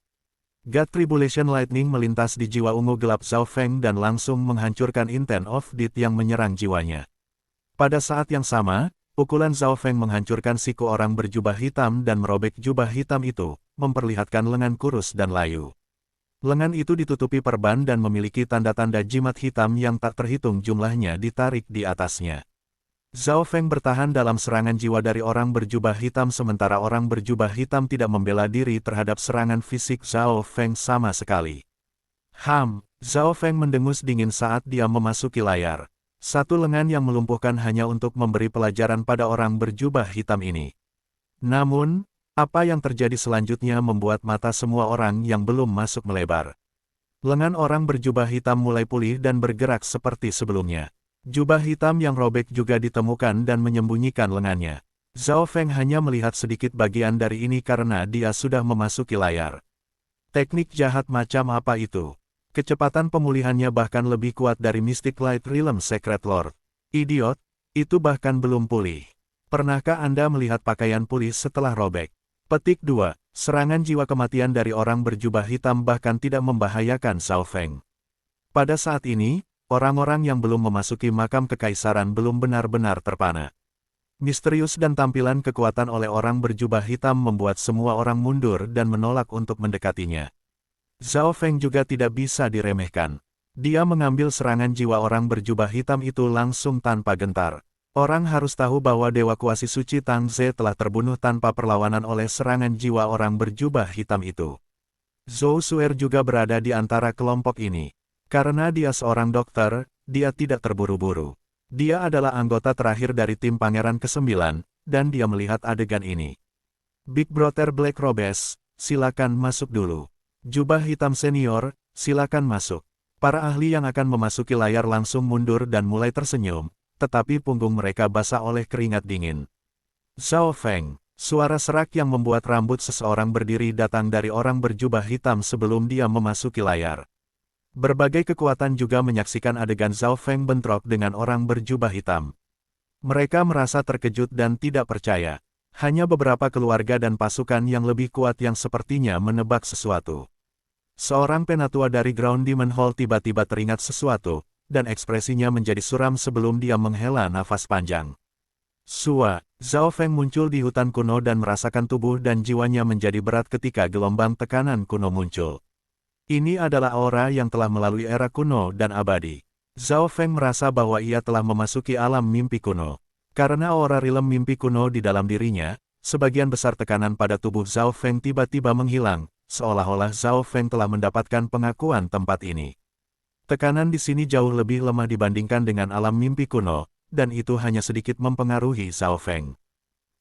God Tribulation Lightning melintas di jiwa ungu gelap Zhao Feng dan langsung menghancurkan intent of death yang menyerang jiwanya. Pada saat yang sama, pukulan Zhao Feng menghancurkan siku orang berjubah hitam dan merobek jubah hitam itu, memperlihatkan lengan kurus dan layu. Lengan itu ditutupi perban dan memiliki tanda-tanda jimat hitam yang tak terhitung jumlahnya ditarik di atasnya. Zhao Feng bertahan dalam serangan jiwa dari orang berjubah hitam sementara orang berjubah hitam tidak membela diri terhadap serangan fisik Zhao Feng sama sekali. Zhao Feng mendengus dingin saat dia memasuki layar. Satu lengan yang melumpuhkan hanya untuk memberi pelajaran pada orang berjubah hitam ini. Namun, apa yang terjadi selanjutnya membuat mata semua orang yang belum masuk melebar. Lengan orang berjubah hitam mulai pulih dan bergerak seperti sebelumnya. Jubah hitam yang robek juga ditemukan dan menyembunyikan lengannya. Zhao Feng hanya melihat sedikit bagian dari ini karena dia sudah memasuki layar. Teknik jahat macam apa itu? Kecepatan pemulihannya bahkan lebih kuat dari Mystic Light Realm Secret Lord. Idiot, itu bahkan belum pulih. Pernahkah Anda melihat pakaian pulih setelah robek? Petik 2. Serangan jiwa kematian dari orang berjubah hitam bahkan tidak membahayakan Zhao Feng. Pada saat ini, orang-orang yang belum memasuki makam kekaisaran belum benar-benar terpana. Misterius dan tampilan kekuatan oleh orang berjubah hitam membuat semua orang mundur dan menolak untuk mendekatinya. Zhao Feng juga tidak bisa diremehkan. Dia mengambil serangan jiwa orang berjubah hitam itu langsung tanpa gentar. Orang harus tahu bahwa Dewa Kuasi Suci Tang Ze telah terbunuh tanpa perlawanan oleh serangan jiwa orang berjubah hitam itu. Zhou Suer juga berada di antara kelompok ini. Karena dia seorang dokter, dia tidak terburu-buru. Dia adalah anggota terakhir dari tim Pangeran ke-9, dan dia melihat adegan ini. Big Brother Black Robes, silakan masuk dulu. Jubah hitam senior, silakan masuk. Para ahli yang akan memasuki layar langsung mundur dan mulai tersenyum, tetapi punggung mereka basah oleh keringat dingin. Zhao Feng, suara serak yang membuat rambut seseorang berdiri datang dari orang berjubah hitam sebelum dia memasuki layar. Berbagai kekuatan juga menyaksikan adegan Zhao Feng bentrok dengan orang berjubah hitam. Mereka merasa terkejut dan tidak percaya. Hanya beberapa keluarga dan pasukan yang lebih kuat yang sepertinya menebak sesuatu. Seorang penatua dari Ground Demon Hall tiba-tiba teringat sesuatu, dan ekspresinya menjadi suram sebelum dia menghela nafas panjang. Zhao Feng muncul di hutan kuno dan merasakan tubuh dan jiwanya menjadi berat ketika gelombang tekanan kuno muncul. Ini adalah aura yang telah melalui era kuno dan abadi. Zhao Feng merasa bahwa ia telah memasuki alam mimpi kuno. Karena aura rilem mimpi kuno di dalam dirinya, sebagian besar tekanan pada tubuh Zhao Feng tiba-tiba menghilang, seolah-olah Zhao Feng telah mendapatkan pengakuan tempat ini. Tekanan di sini jauh lebih lemah dibandingkan dengan alam mimpi kuno, dan itu hanya sedikit mempengaruhi Zhao Feng.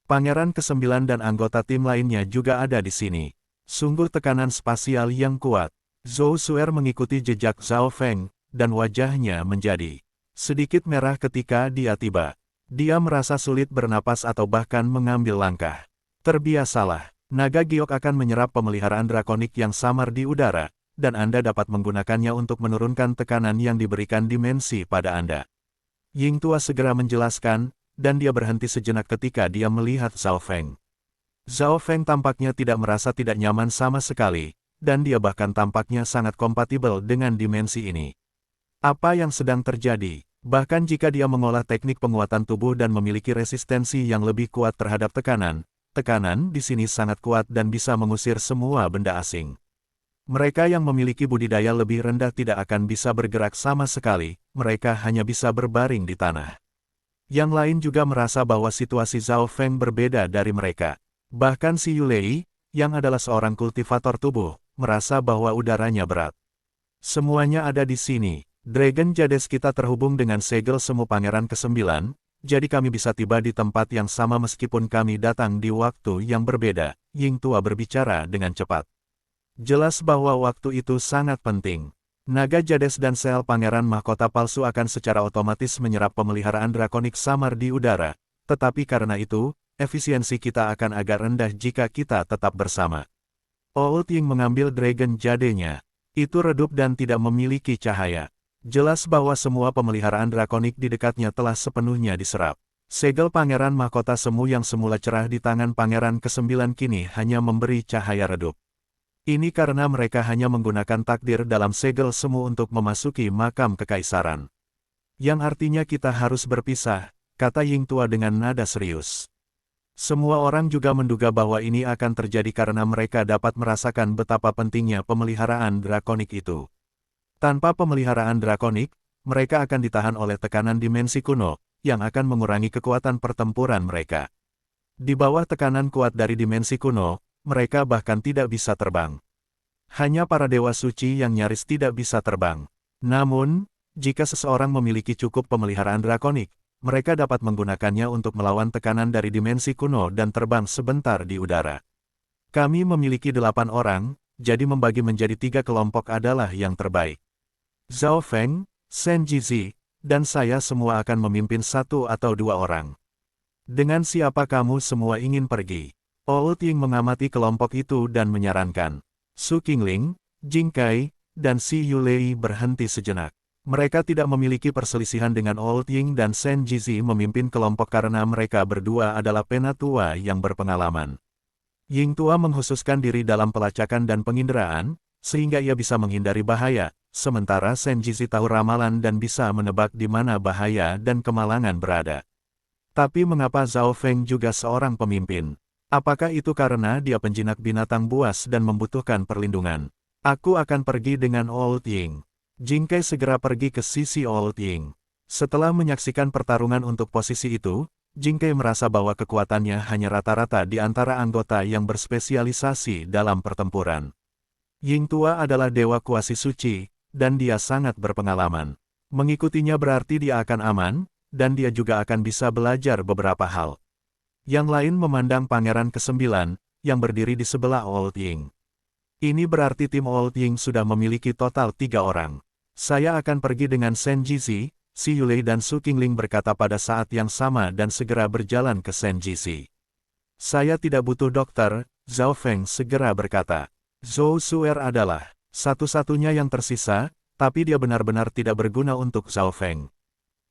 Pangeran ke-9 dan anggota tim lainnya juga ada di sini. Sungguh tekanan spasial yang kuat. Zhou Suer mengikuti jejak Zhao Feng, dan wajahnya menjadi sedikit merah ketika dia tiba. Dia merasa sulit bernapas atau bahkan mengambil langkah. Terbiasalah, naga giok akan menyerap pemeliharaan drakonik yang samar di udara, dan Anda dapat menggunakannya untuk menurunkan tekanan yang diberikan dimensi pada Anda. Ying Tua segera menjelaskan, dan dia berhenti sejenak ketika dia melihat Zhao Feng. Zhao Feng tampaknya tidak merasa tidak nyaman sama sekali, dan dia bahkan tampaknya sangat kompatibel dengan dimensi ini. Apa yang sedang terjadi? Bahkan jika dia mengolah teknik penguatan tubuh dan memiliki resistensi yang lebih kuat terhadap tekanan di sini sangat kuat dan bisa mengusir semua benda asing. Mereka yang memiliki budidaya lebih rendah tidak akan bisa bergerak sama sekali, mereka hanya bisa berbaring di tanah. Yang lain juga merasa bahwa situasi Zhao Feng berbeda dari mereka. Bahkan si Yulei, yang adalah seorang kultivator tubuh, merasa bahwa udaranya berat. Semuanya ada di sini. Dragon Jades kita terhubung dengan segel semu Pangeran ke-9, jadi kami bisa tiba di tempat yang sama meskipun kami datang di waktu yang berbeda, Ying Tua berbicara dengan cepat. Jelas bahwa waktu itu sangat penting. Naga Jades dan sel Pangeran Mahkota Palsu akan secara otomatis menyerap pemeliharaan drakonik samar di udara, tetapi karena itu, efisiensi kita akan agak rendah jika kita tetap bersama. Old Ying mengambil Dragon Jade-nya. Itu redup dan tidak memiliki cahaya. Jelas bahwa semua pemeliharaan drakonik di dekatnya telah sepenuhnya diserap. Segel Pangeran Mahkota Semu yang semula cerah di tangan Pangeran ke-9 kini hanya memberi cahaya redup. Ini karena mereka hanya menggunakan takdir dalam segel semu untuk memasuki makam kekaisaran. Yang artinya kita harus berpisah, kata Ying Tua dengan nada serius. Semua orang juga menduga bahwa ini akan terjadi karena mereka dapat merasakan betapa pentingnya pemeliharaan drakonik itu. Tanpa pemeliharaan drakonik, mereka akan ditahan oleh tekanan dimensi kuno, yang akan mengurangi kekuatan pertempuran mereka. Di bawah tekanan kuat dari dimensi kuno, mereka bahkan tidak bisa terbang. Hanya para dewa suci yang nyaris tidak bisa terbang. Namun, jika seseorang memiliki cukup pemeliharaan drakonik, mereka dapat menggunakannya untuk melawan tekanan dari dimensi kuno dan terbang sebentar di udara. Kami memiliki 8 orang, jadi membagi menjadi 3 kelompok adalah yang terbaik. Zhao Feng, Shen Jizi, dan saya semua akan memimpin 1 atau 2 orang. Dengan siapa kamu semua ingin pergi? Old Ying mengamati kelompok itu dan menyarankan. Su Qingling, Jing Kai, dan Si Yulei berhenti sejenak. Mereka tidak memiliki perselisihan dengan Old Ying dan Shen Jizi memimpin kelompok karena mereka berdua adalah penatua yang berpengalaman. Ying Tua menghususkan diri dalam pelacakan dan penginderaan, sehingga ia bisa menghindari bahaya, sementara Shen Jizi tahu ramalan dan bisa menebak di mana bahaya dan kemalangan berada. Tapi mengapa Zhao Feng juga seorang pemimpin? Apakah itu karena dia penjinak binatang buas dan membutuhkan perlindungan? Aku akan pergi dengan Old Ying. Jing Kai segera pergi ke sisi Old Ying. Setelah menyaksikan pertarungan untuk posisi itu, Jing Kai merasa bahwa kekuatannya hanya rata-rata di antara anggota yang berspesialisasi dalam pertempuran. Ying Tua adalah dewa kuasi suci, dan dia sangat berpengalaman. Mengikutinya berarti dia akan aman, dan dia juga akan bisa belajar beberapa hal. Yang lain memandang Pangeran ke-9, yang berdiri di sebelah Old Ying. Ini berarti tim Old Ying sudah memiliki total 3 orang. Saya akan pergi dengan Shen Jizi, Xi Yulei dan Su Qingling berkata pada saat yang sama dan segera berjalan ke Senjisi. Saya tidak butuh dokter, Zhao Feng segera berkata. Zhou Suer adalah satu-satunya yang tersisa, tapi dia benar-benar tidak berguna untuk Zhao Feng.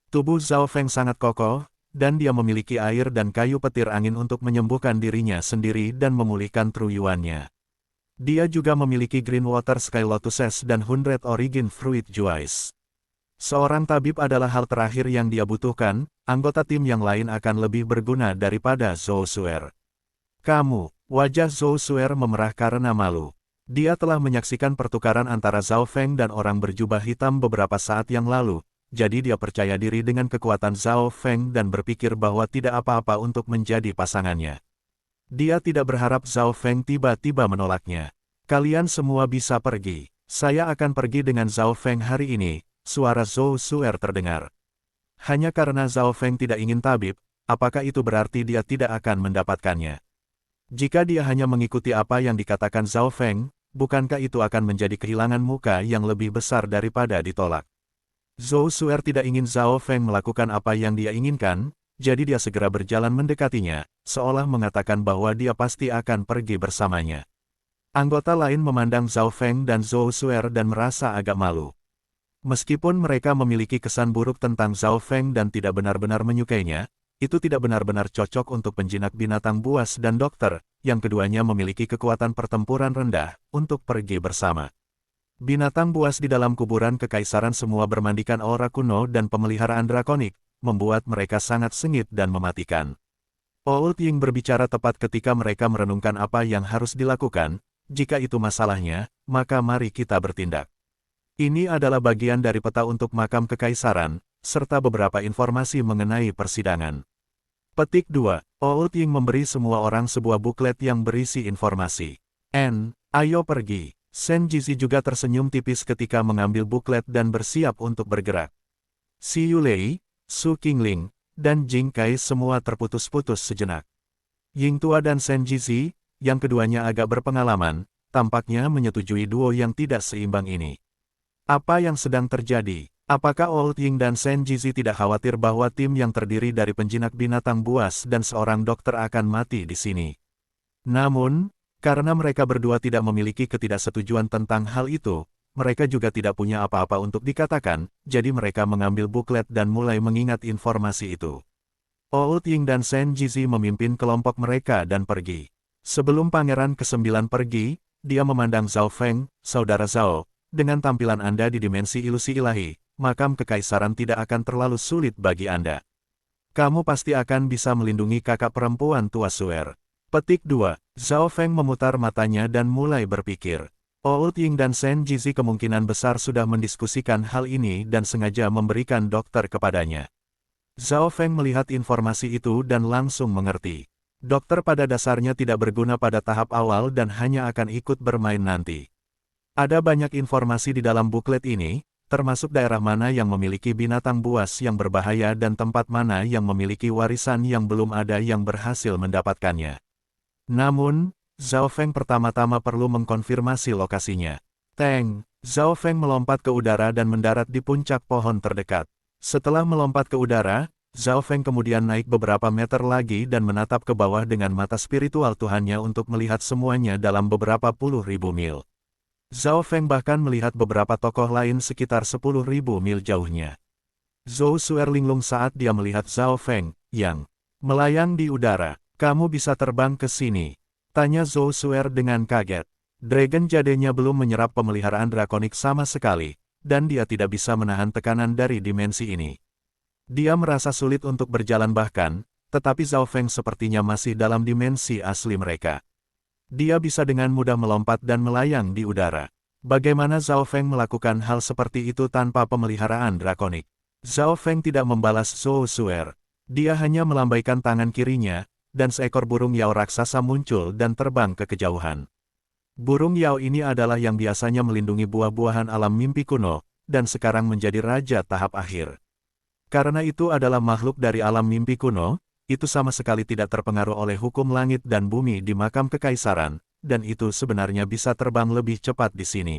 Tubuh Zhao Feng sangat kokoh, dan dia memiliki air dan kayu petir angin untuk menyembuhkan dirinya sendiri dan memulihkan truyuannya. Dia juga memiliki Green Water Sky Lotuses dan 100 Origin Fruit Juice. Seorang tabib adalah hal terakhir yang dia butuhkan, anggota tim yang lain akan lebih berguna daripada Zhou Suer. Kamu, wajah Zhou Suer memerah karena malu. Dia telah menyaksikan pertukaran antara Zhao Feng dan orang berjubah hitam beberapa saat yang lalu, jadi dia percaya diri dengan kekuatan Zhao Feng dan berpikir bahwa tidak apa-apa untuk menjadi pasangannya. Dia tidak berharap Zhao Feng tiba-tiba menolaknya. Kalian semua bisa pergi. Saya akan pergi dengan Zhao Feng hari ini, suara Zhou Suer terdengar. Hanya karena Zhao Feng tidak ingin tabib, apakah itu berarti dia tidak akan mendapatkannya? Jika dia hanya mengikuti apa yang dikatakan Zhao Feng, bukankah itu akan menjadi kehilangan muka yang lebih besar daripada ditolak? Zhou Suer tidak ingin Zhao Feng melakukan apa yang dia inginkan, jadi dia segera berjalan mendekatinya, seolah mengatakan bahwa dia pasti akan pergi bersamanya. Anggota lain memandang Zhao Feng dan Zhou Suer dan merasa agak malu. Meskipun mereka memiliki kesan buruk tentang Zhao Feng dan tidak benar-benar menyukainya, itu tidak benar-benar cocok untuk penjinak binatang buas dan dokter, yang keduanya memiliki kekuatan pertempuran rendah, untuk pergi bersama. Binatang buas di dalam kuburan kekaisaran semua bermandikan aura kuno dan pemeliharaan drakonik, membuat mereka sangat sengit dan mematikan. Old Ying berbicara tepat ketika mereka merenungkan apa yang harus dilakukan. Jika itu masalahnya, maka mari kita bertindak. Ini adalah bagian dari peta untuk makam kekaisaran, serta beberapa informasi mengenai persidangan. Petik 2. Old Ying memberi semua orang sebuah buklet yang berisi informasi. Ayo pergi. Senjisi juga tersenyum tipis ketika mengambil buklet dan bersiap untuk bergerak. Xi Yulei, Su Qingling, dan Jing Kai semua terputus-putus sejenak. Ying Tua dan Senjisi, yang keduanya agak berpengalaman, tampaknya menyetujui duo yang tidak seimbang ini. Apa yang sedang terjadi? Apakah Old Ying dan Senjisi tidak khawatir bahwa tim yang terdiri dari penjinak binatang buas dan seorang dokter akan mati di sini? Namun, karena mereka berdua tidak memiliki ketidaksetujuan tentang hal itu, mereka juga tidak punya apa-apa untuk dikatakan, jadi mereka mengambil buklet dan mulai mengingat informasi itu. Old Ying dan Senjisi memimpin kelompok mereka dan pergi. Sebelum Pangeran ke-9 pergi, dia memandang Zhao Feng, saudara Zhao, dengan tampilan Anda di dimensi ilusi ilahi, makam kekaisaran tidak akan terlalu sulit bagi Anda. Kamu pasti akan bisa melindungi kakak perempuan tua Suer. Petik 2. Zhao Feng memutar matanya dan mulai berpikir. Old Ying dan Senjisi kemungkinan besar sudah mendiskusikan hal ini dan sengaja memberikan dokter kepadanya. Zhao Feng melihat informasi itu dan langsung mengerti. Dokter pada dasarnya tidak berguna pada tahap awal dan hanya akan ikut bermain nanti. Ada banyak informasi di dalam buklet ini, termasuk daerah mana yang memiliki binatang buas yang berbahaya dan tempat mana yang memiliki warisan yang belum ada yang berhasil mendapatkannya. Namun, Zhao Feng pertama-tama perlu mengkonfirmasi lokasinya. Zhao Feng melompat ke udara dan mendarat di puncak pohon terdekat. Setelah melompat ke udara, Zhao Feng kemudian naik beberapa meter lagi dan menatap ke bawah dengan mata spiritual Tuhannya untuk melihat semuanya dalam beberapa puluh ribu mil. Zhao Feng bahkan melihat beberapa tokoh lain sekitar 10.000 mil jauhnya. Zhou Suer linglung saat dia melihat Zhao Feng, yang melayang di udara. Kamu bisa terbang ke sini? Tanya Zhou Suer dengan kaget. Dragon jadenya belum menyerap pemeliharaan drakonik sama sekali, dan dia tidak bisa menahan tekanan dari dimensi ini. Dia merasa sulit untuk berjalan bahkan, tetapi Zhao Feng sepertinya masih dalam dimensi asli mereka. Dia bisa dengan mudah melompat dan melayang di udara. Bagaimana Zhao Feng melakukan hal seperti itu tanpa pemeliharaan drakonik? Zhao Feng tidak membalas Zhou Suer. Dia hanya melambaikan tangan kirinya, dan seekor burung Yao raksasa muncul dan terbang ke kejauhan. Burung Yao ini adalah yang biasanya melindungi buah-buahan alam mimpi kuno, dan sekarang menjadi raja tahap akhir. Karena itu adalah makhluk dari alam mimpi kuno, itu sama sekali tidak terpengaruh oleh hukum langit dan bumi di makam kekaisaran, dan itu sebenarnya bisa terbang lebih cepat di sini.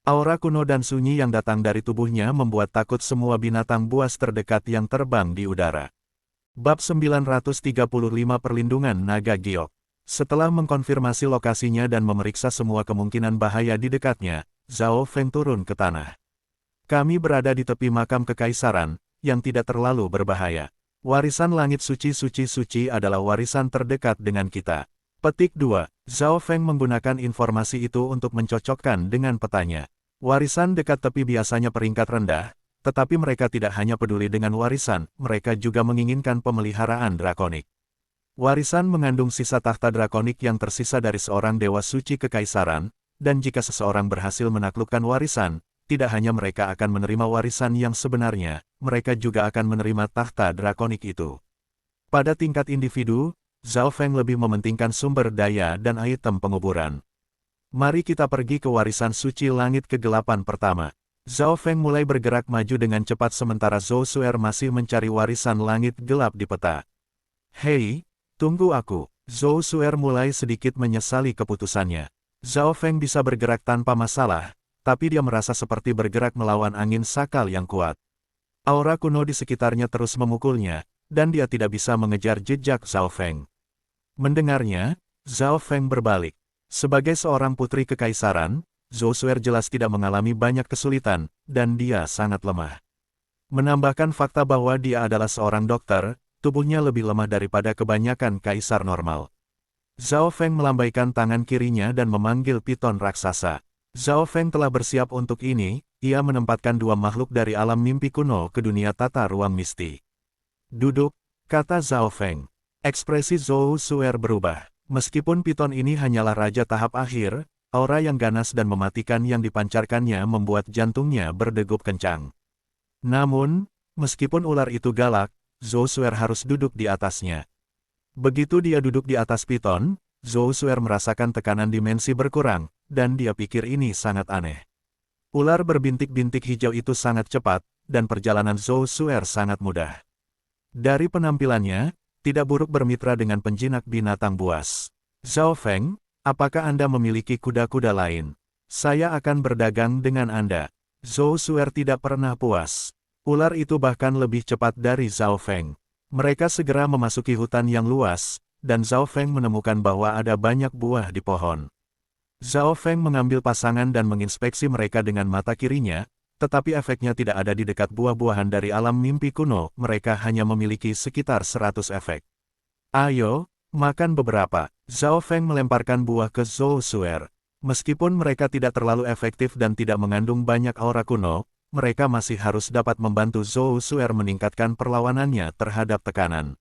Aura kuno dan sunyi yang datang dari tubuhnya membuat takut semua binatang buas terdekat yang terbang di udara. Bab 935 Perlindungan Naga Giok. Setelah mengkonfirmasi lokasinya dan memeriksa semua kemungkinan bahaya di dekatnya, Zhao Feng turun ke tanah. Kami berada di tepi makam kekaisaran, yang tidak terlalu berbahaya. Warisan langit suci adalah warisan terdekat dengan kita. Petik 2. Zhao Feng menggunakan informasi itu untuk mencocokkan dengan petanya. Warisan dekat tepi biasanya peringkat rendah, tetapi mereka tidak hanya peduli dengan warisan, mereka juga menginginkan pemeliharaan drakonik. Warisan mengandung sisa tahta drakonik yang tersisa dari seorang dewa suci kekaisaran, dan jika seseorang berhasil menaklukkan warisan, tidak hanya mereka akan menerima warisan yang sebenarnya, mereka juga akan menerima tahta drakonik itu. Pada tingkat individu, Zhao Feng lebih mementingkan sumber daya dan item penguburan. Mari kita pergi ke warisan suci langit kegelapan pertama. Zhao Feng mulai bergerak maju dengan cepat sementara Zhou Suer masih mencari warisan langit gelap di peta. Hei, tunggu aku. Zhou Suer mulai sedikit menyesali keputusannya. Zhao Feng bisa bergerak tanpa masalah, tapi dia merasa seperti bergerak melawan angin sakal yang kuat. Aura kuno di sekitarnya terus memukulnya, dan dia tidak bisa mengejar jejak Zhao Feng. Mendengarnya, Zhao Feng berbalik. Sebagai seorang putri kekaisaran, Zhou Suer jelas tidak mengalami banyak kesulitan, dan dia sangat lemah. Menambahkan fakta bahwa dia adalah seorang dokter, tubuhnya lebih lemah daripada kebanyakan kaisar normal. Zhao Feng melambaikan tangan kirinya dan memanggil piton raksasa. Zhao Feng telah bersiap untuk ini, ia menempatkan dua makhluk dari alam mimpi kuno ke dunia tata ruang misti. Duduk, kata Zhao Feng. Ekspresi Zhou Suer berubah. Meskipun piton ini hanyalah raja tahap akhir, aura yang ganas dan mematikan yang dipancarkannya membuat jantungnya berdegup kencang. Namun, meskipun ular itu galak, Zhou Suer harus duduk di atasnya. Begitu dia duduk di atas piton, Zhou Suer merasakan tekanan dimensi berkurang, dan dia pikir ini sangat aneh. Ular berbintik-bintik hijau itu sangat cepat, dan perjalanan Zhou Suer sangat mudah. Dari penampilannya, tidak buruk bermitra dengan penjinak binatang buas. Zhao Feng, apakah Anda memiliki kuda-kuda lain? Saya akan berdagang dengan Anda. Zhou Suer tidak pernah puas. Ular itu bahkan lebih cepat dari Zhao Feng. Mereka segera memasuki hutan yang luas, dan Zhao Feng menemukan bahwa ada banyak buah di pohon. Zhao Feng mengambil pasangan dan menginspeksi mereka dengan mata kirinya, tetapi efeknya tidak ada di dekat buah-buahan dari alam mimpi kuno, mereka hanya memiliki sekitar 100 efek. Ayo, makan beberapa. Zhao Feng melemparkan buah ke Zhou Suer. Meskipun mereka tidak terlalu efektif dan tidak mengandung banyak aura kuno, mereka masih harus dapat membantu Zhou Suer meningkatkan perlawanannya terhadap tekanan.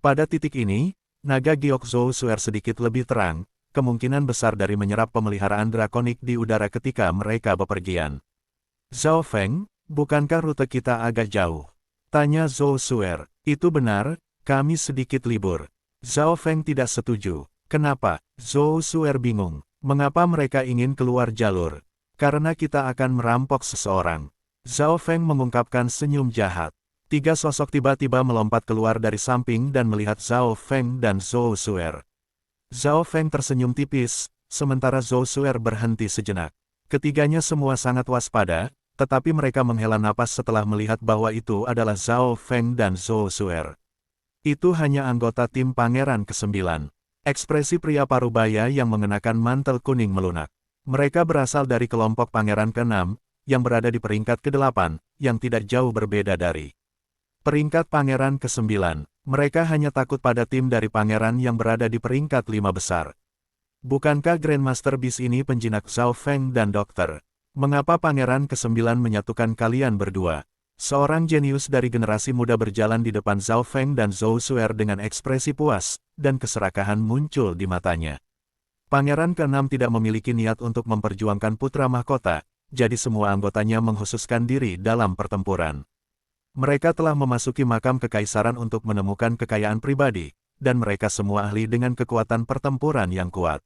Pada titik ini, naga giok Zhou Suer sedikit lebih terang, kemungkinan besar dari menyerap pemeliharaan drakonik di udara ketika mereka bepergian. Zhao Feng, bukankah rute kita agak jauh? Tanya Zhou Suer. Itu benar, kami sedikit libur. Zhao Feng tidak setuju. Kenapa? Zhou Suer bingung. Mengapa mereka ingin keluar jalur? Karena kita akan merampok seseorang. Zhao Feng mengungkapkan senyum jahat. Tiga sosok tiba-tiba melompat keluar dari samping dan melihat Zhao Feng dan Zhou Suer. Zhao Feng tersenyum tipis, sementara Zhou Suer berhenti sejenak. Ketiganya semua sangat waspada, tetapi mereka menghela napas setelah melihat bahwa itu adalah Zhao Feng dan Zhou Suer. Itu hanya anggota tim Pangeran ke-9. Ekspresi pria parubaya yang mengenakan mantel kuning melunak. Mereka berasal dari kelompok Pangeran ke-6, yang berada di peringkat ke-8, yang tidak jauh berbeda dari peringkat Pangeran ke-9. Mereka hanya takut pada tim dari Pangeran yang berada di peringkat 5 besar. Bukankah Grandmaster Beast ini penjinak Zhao Feng dan dokter? Mengapa Pangeran ke-9 menyatukan kalian berdua? Seorang jenius dari generasi muda berjalan di depan Zhao Feng dan Zhou Suer dengan ekspresi puas, dan keserakahan muncul di matanya. Pangeran ke-6 tidak memiliki niat untuk memperjuangkan putra mahkota, jadi semua anggotanya menghususkan diri dalam pertempuran. Mereka telah memasuki makam kekaisaran untuk menemukan kekayaan pribadi, dan mereka semua ahli dengan kekuatan pertempuran yang kuat.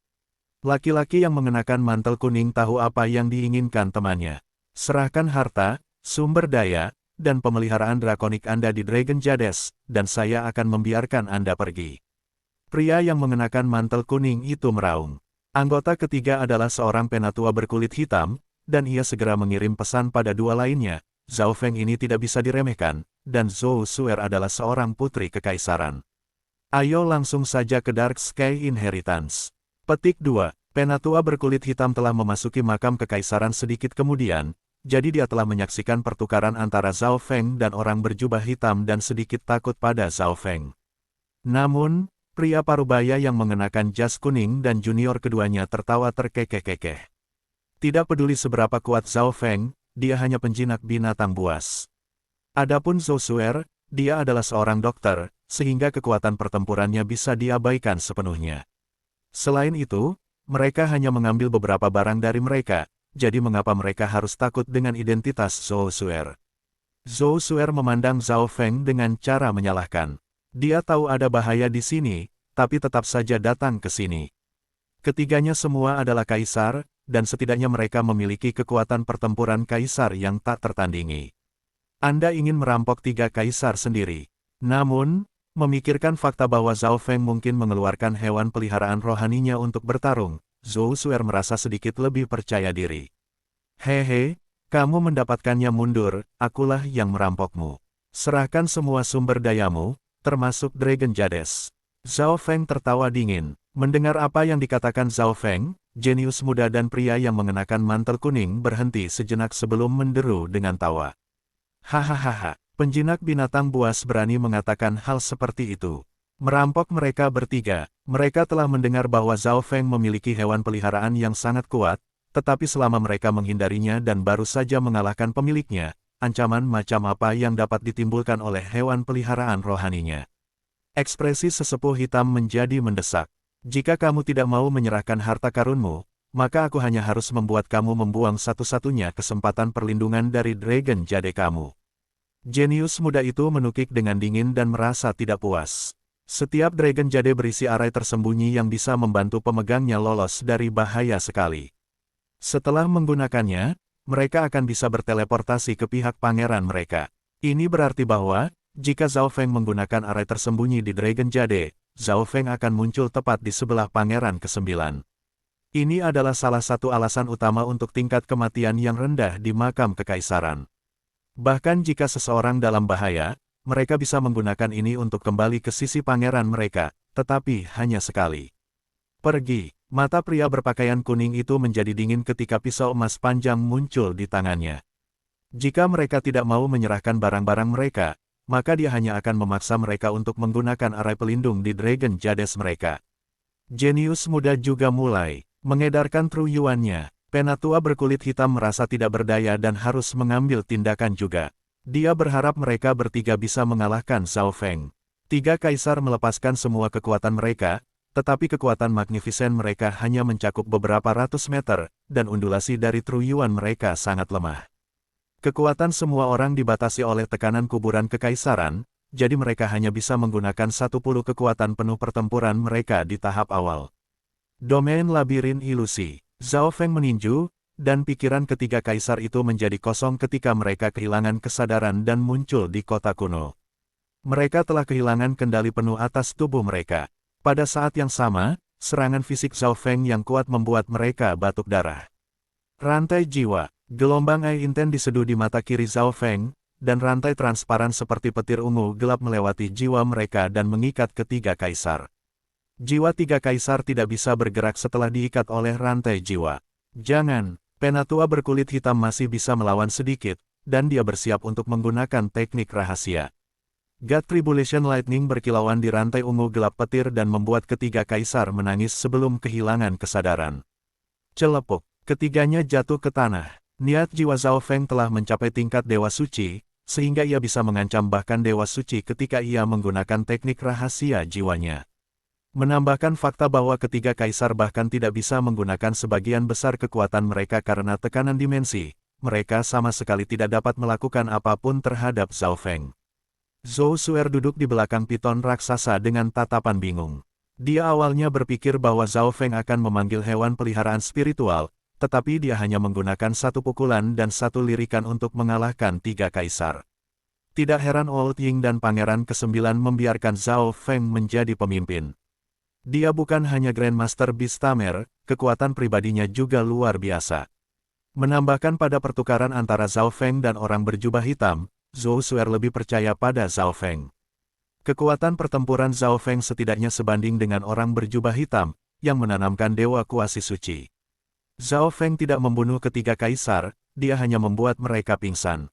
Laki-laki yang mengenakan mantel kuning tahu apa yang diinginkan temannya. Serahkan harta, sumber daya, dan pemeliharaan drakonik Anda di Dragon Jades, dan saya akan membiarkan Anda pergi. Pria yang mengenakan mantel kuning itu meraung. Anggota ketiga adalah seorang penatua berkulit hitam, dan ia segera mengirim pesan pada dua lainnya. Zhao Feng ini tidak bisa diremehkan, dan Zhou Suer adalah seorang putri kekaisaran. Ayo langsung saja ke Dark Sky Inheritance. Petik 2. Penatua berkulit hitam telah memasuki makam kekaisaran sedikit kemudian, jadi dia telah menyaksikan pertukaran antara Zhao Feng dan orang berjubah hitam dan sedikit takut pada Zhao Feng. Namun, pria parubaya yang mengenakan jas kuning dan junior keduanya tertawa terkekeh-kekeh. Tidak peduli seberapa kuat Zhao Feng, dia hanya penjinak binatang buas. Adapun Zhou Suer, dia adalah seorang dokter, sehingga kekuatan pertempurannya bisa diabaikan sepenuhnya. Selain itu, mereka hanya mengambil beberapa barang dari mereka, jadi mengapa mereka harus takut dengan identitas Zhou Suer? Zhou Suer memandang Zhao Feng dengan cara menyalahkan. Dia tahu ada bahaya di sini, tapi tetap saja datang ke sini. Ketiganya semua adalah kaisar, dan setidaknya mereka memiliki kekuatan pertempuran kaisar yang tak tertandingi. Anda ingin merampok 3 kaisar sendiri. Namun, memikirkan fakta bahwa Zhao Feng mungkin mengeluarkan hewan peliharaan rohaninya untuk bertarung, Zhou Suer merasa sedikit lebih percaya diri. Hehe, kamu mendapatkannya mundur, akulah yang merampokmu. Serahkan semua sumber dayamu, termasuk Dragon Jades. Zhao Feng tertawa dingin. Mendengar apa yang dikatakan Zhao Feng, jenius muda dan pria yang mengenakan mantel kuning berhenti sejenak sebelum menderu dengan tawa. Hahaha, penjinak binatang buas berani mengatakan hal seperti itu. Merampok mereka bertiga, mereka telah mendengar bahwa Zhao Feng memiliki hewan peliharaan yang sangat kuat, tetapi selama mereka menghindarinya dan baru saja mengalahkan pemiliknya, ancaman macam apa yang dapat ditimbulkan oleh hewan peliharaan rohaninya. Ekspresi sesepuh hitam menjadi mendesak. Jika kamu tidak mau menyerahkan harta karunmu, maka aku hanya harus membuat kamu membuang satu-satunya kesempatan perlindungan dari Dragon Jade kamu. Jenius muda itu menukik dengan dingin dan merasa tidak puas. Setiap Dragon Jade berisi arai tersembunyi yang bisa membantu pemegangnya lolos dari bahaya sekali. Setelah menggunakannya, mereka akan bisa berteleportasi ke pihak pangeran mereka. Ini berarti bahwa, jika Zhao Feng menggunakan arai tersembunyi di Dragon Jade, Zhao Feng akan muncul tepat di sebelah pangeran ke-9. Ini adalah salah satu alasan utama untuk tingkat kematian yang rendah di makam kekaisaran. Bahkan jika seseorang dalam bahaya, mereka bisa menggunakan ini untuk kembali ke sisi pangeran mereka, tetapi hanya sekali. Pergi, mata pria berpakaian kuning itu menjadi dingin ketika pisau emas panjang muncul di tangannya. Jika mereka tidak mau menyerahkan barang-barang mereka, maka dia hanya akan memaksa mereka untuk menggunakan arai pelindung di Dragon Jades mereka. Jenius muda juga mulai mengedarkan truyuannya. Penatua berkulit hitam merasa tidak berdaya dan harus mengambil tindakan juga. Dia berharap mereka bertiga bisa mengalahkan Zhao Feng. 3 kaisar melepaskan semua kekuatan mereka, tetapi kekuatan magnificent mereka hanya mencakup beberapa ratus meter, dan undulasi dari truyuan mereka sangat lemah. Kekuatan semua orang dibatasi oleh tekanan kuburan kekaisaran, jadi mereka hanya bisa menggunakan 10 kekuatan penuh pertempuran mereka di tahap awal. Domain labirin ilusi. Zhao Feng meninju, dan pikiran ketiga kaisar itu menjadi kosong ketika mereka kehilangan kesadaran dan muncul di kota kuno. Mereka telah kehilangan kendali penuh atas tubuh mereka. Pada saat yang sama, serangan fisik Zhao Feng yang kuat membuat mereka batuk darah. Rantai jiwa. Gelombang air inten diseduh di mata kiri Zhao Feng, dan rantai transparan seperti petir ungu gelap melewati jiwa mereka dan mengikat ketiga kaisar. Jiwa 3 kaisar tidak bisa bergerak setelah diikat oleh rantai jiwa. Jangan, penatua berkulit hitam masih bisa melawan sedikit, dan dia bersiap untuk menggunakan teknik rahasia. God Tribulation Lightning berkilauan di rantai ungu gelap petir dan membuat ketiga kaisar menangis sebelum kehilangan kesadaran. Celepuk, ketiganya jatuh ke tanah. Niat jiwa Zhao Feng telah mencapai tingkat Dewa Suci, sehingga ia bisa mengancam bahkan Dewa Suci ketika ia menggunakan teknik rahasia jiwanya. Menambahkan fakta bahwa ketiga kaisar bahkan tidak bisa menggunakan sebagian besar kekuatan mereka karena tekanan dimensi, mereka sama sekali tidak dapat melakukan apapun terhadap Zhao Feng. Zhou Suer duduk di belakang piton raksasa dengan tatapan bingung. Dia awalnya berpikir bahwa Zhao Feng akan memanggil hewan peliharaan spiritual, tetapi dia hanya menggunakan 1 pukulan dan 1 lirikan untuk mengalahkan 3 kaisar. Tidak heran Old Ying dan Pangeran ke-9 membiarkan Zhao Feng menjadi pemimpin. Dia bukan hanya Grandmaster Beastamer, kekuatan pribadinya juga luar biasa. Menambahkan pada pertukaran antara Zhao Feng dan orang berjubah hitam, Zhou Suer lebih percaya pada Zhao Feng. Kekuatan pertempuran Zhao Feng setidaknya sebanding dengan orang berjubah hitam, yang menanamkan dewa kuasi suci. Zhao Feng tidak membunuh ketiga kaisar, dia hanya membuat mereka pingsan.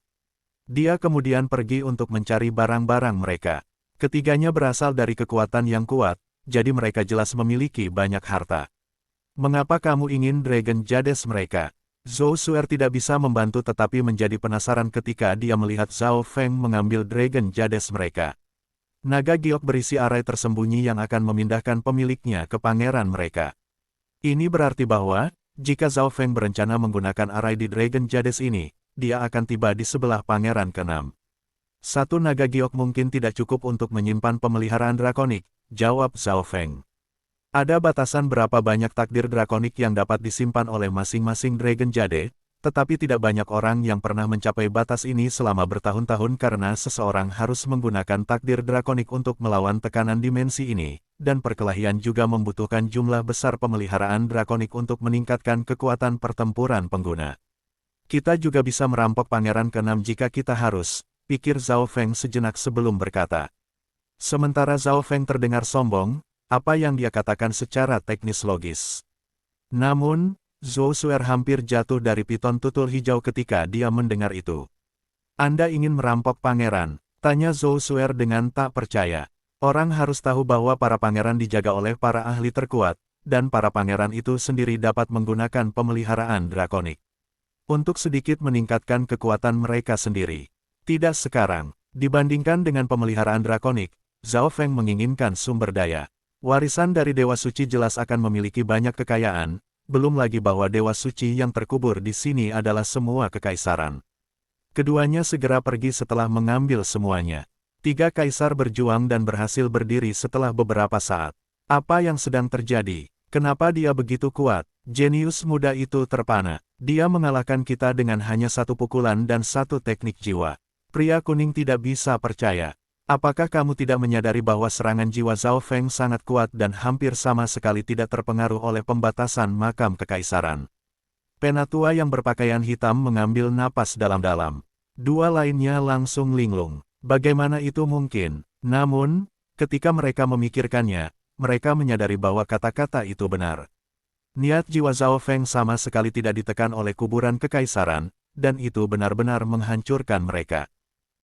Dia kemudian pergi untuk mencari barang-barang mereka. Ketiganya berasal dari kekuatan yang kuat, jadi mereka jelas memiliki banyak harta. Mengapa kamu ingin Dragon Jades mereka? Zhou Suer tidak bisa membantu tetapi menjadi penasaran ketika dia melihat Zhao Feng mengambil Dragon Jades mereka. Naga giok berisi arai tersembunyi yang akan memindahkan pemiliknya ke pangeran mereka. Ini berarti bahwa, jika Zhao Feng berencana menggunakan arai di Dragon Jades ini, dia akan tiba di sebelah pangeran ke-6. Satu naga giok mungkin tidak cukup untuk menyimpan pemeliharaan drakonik, jawab Zhao Feng. Ada batasan berapa banyak takdir drakonik yang dapat disimpan oleh masing-masing Dragon Jade, tetapi tidak banyak orang yang pernah mencapai batas ini selama bertahun-tahun karena seseorang harus menggunakan takdir drakonik untuk melawan tekanan dimensi ini, dan perkelahian juga membutuhkan jumlah besar pemeliharaan drakonik untuk meningkatkan kekuatan pertempuran pengguna. Kita juga bisa merampok pangeran ke-6 jika kita harus, pikir Zhao Feng sejenak sebelum berkata. Sementara Zhao Feng terdengar sombong, apa yang dia katakan secara teknis logis. Namun, Zhou Suer hampir jatuh dari piton tutul hijau ketika dia mendengar itu. Anda ingin merampok pangeran? Tanya Zhou Suer dengan tak percaya. Orang harus tahu bahwa para pangeran dijaga oleh para ahli terkuat, dan para pangeran itu sendiri dapat menggunakan pemeliharaan drakonik. Untuk sedikit meningkatkan kekuatan mereka sendiri. Tidak sekarang, dibandingkan dengan pemeliharaan drakonik, Zhao Feng menginginkan sumber daya. Warisan dari Dewa Suci jelas akan memiliki banyak kekayaan, belum lagi bahwa Dewa Suci yang terkubur di sini adalah semua kekaisaran. Keduanya segera pergi setelah mengambil semuanya. 3 kaisar berjuang dan berhasil berdiri setelah beberapa saat. Apa yang sedang terjadi? Kenapa dia begitu kuat? Jenius muda itu terpana. Dia mengalahkan kita dengan hanya 1 pukulan dan 1 teknik jiwa. Pria kuning tidak bisa percaya. Apakah kamu tidak menyadari bahwa serangan jiwa Zhao Feng sangat kuat dan hampir sama sekali tidak terpengaruh oleh pembatasan makam kekaisaran? Penatua yang berpakaian hitam mengambil napas dalam-dalam. 2 lainnya langsung linglung. Bagaimana itu mungkin? Namun, ketika mereka memikirkannya, mereka menyadari bahwa kata-kata itu benar. Niat jiwa Zhao Feng sama sekali tidak ditekan oleh kuburan kekaisaran, dan itu benar-benar menghancurkan mereka.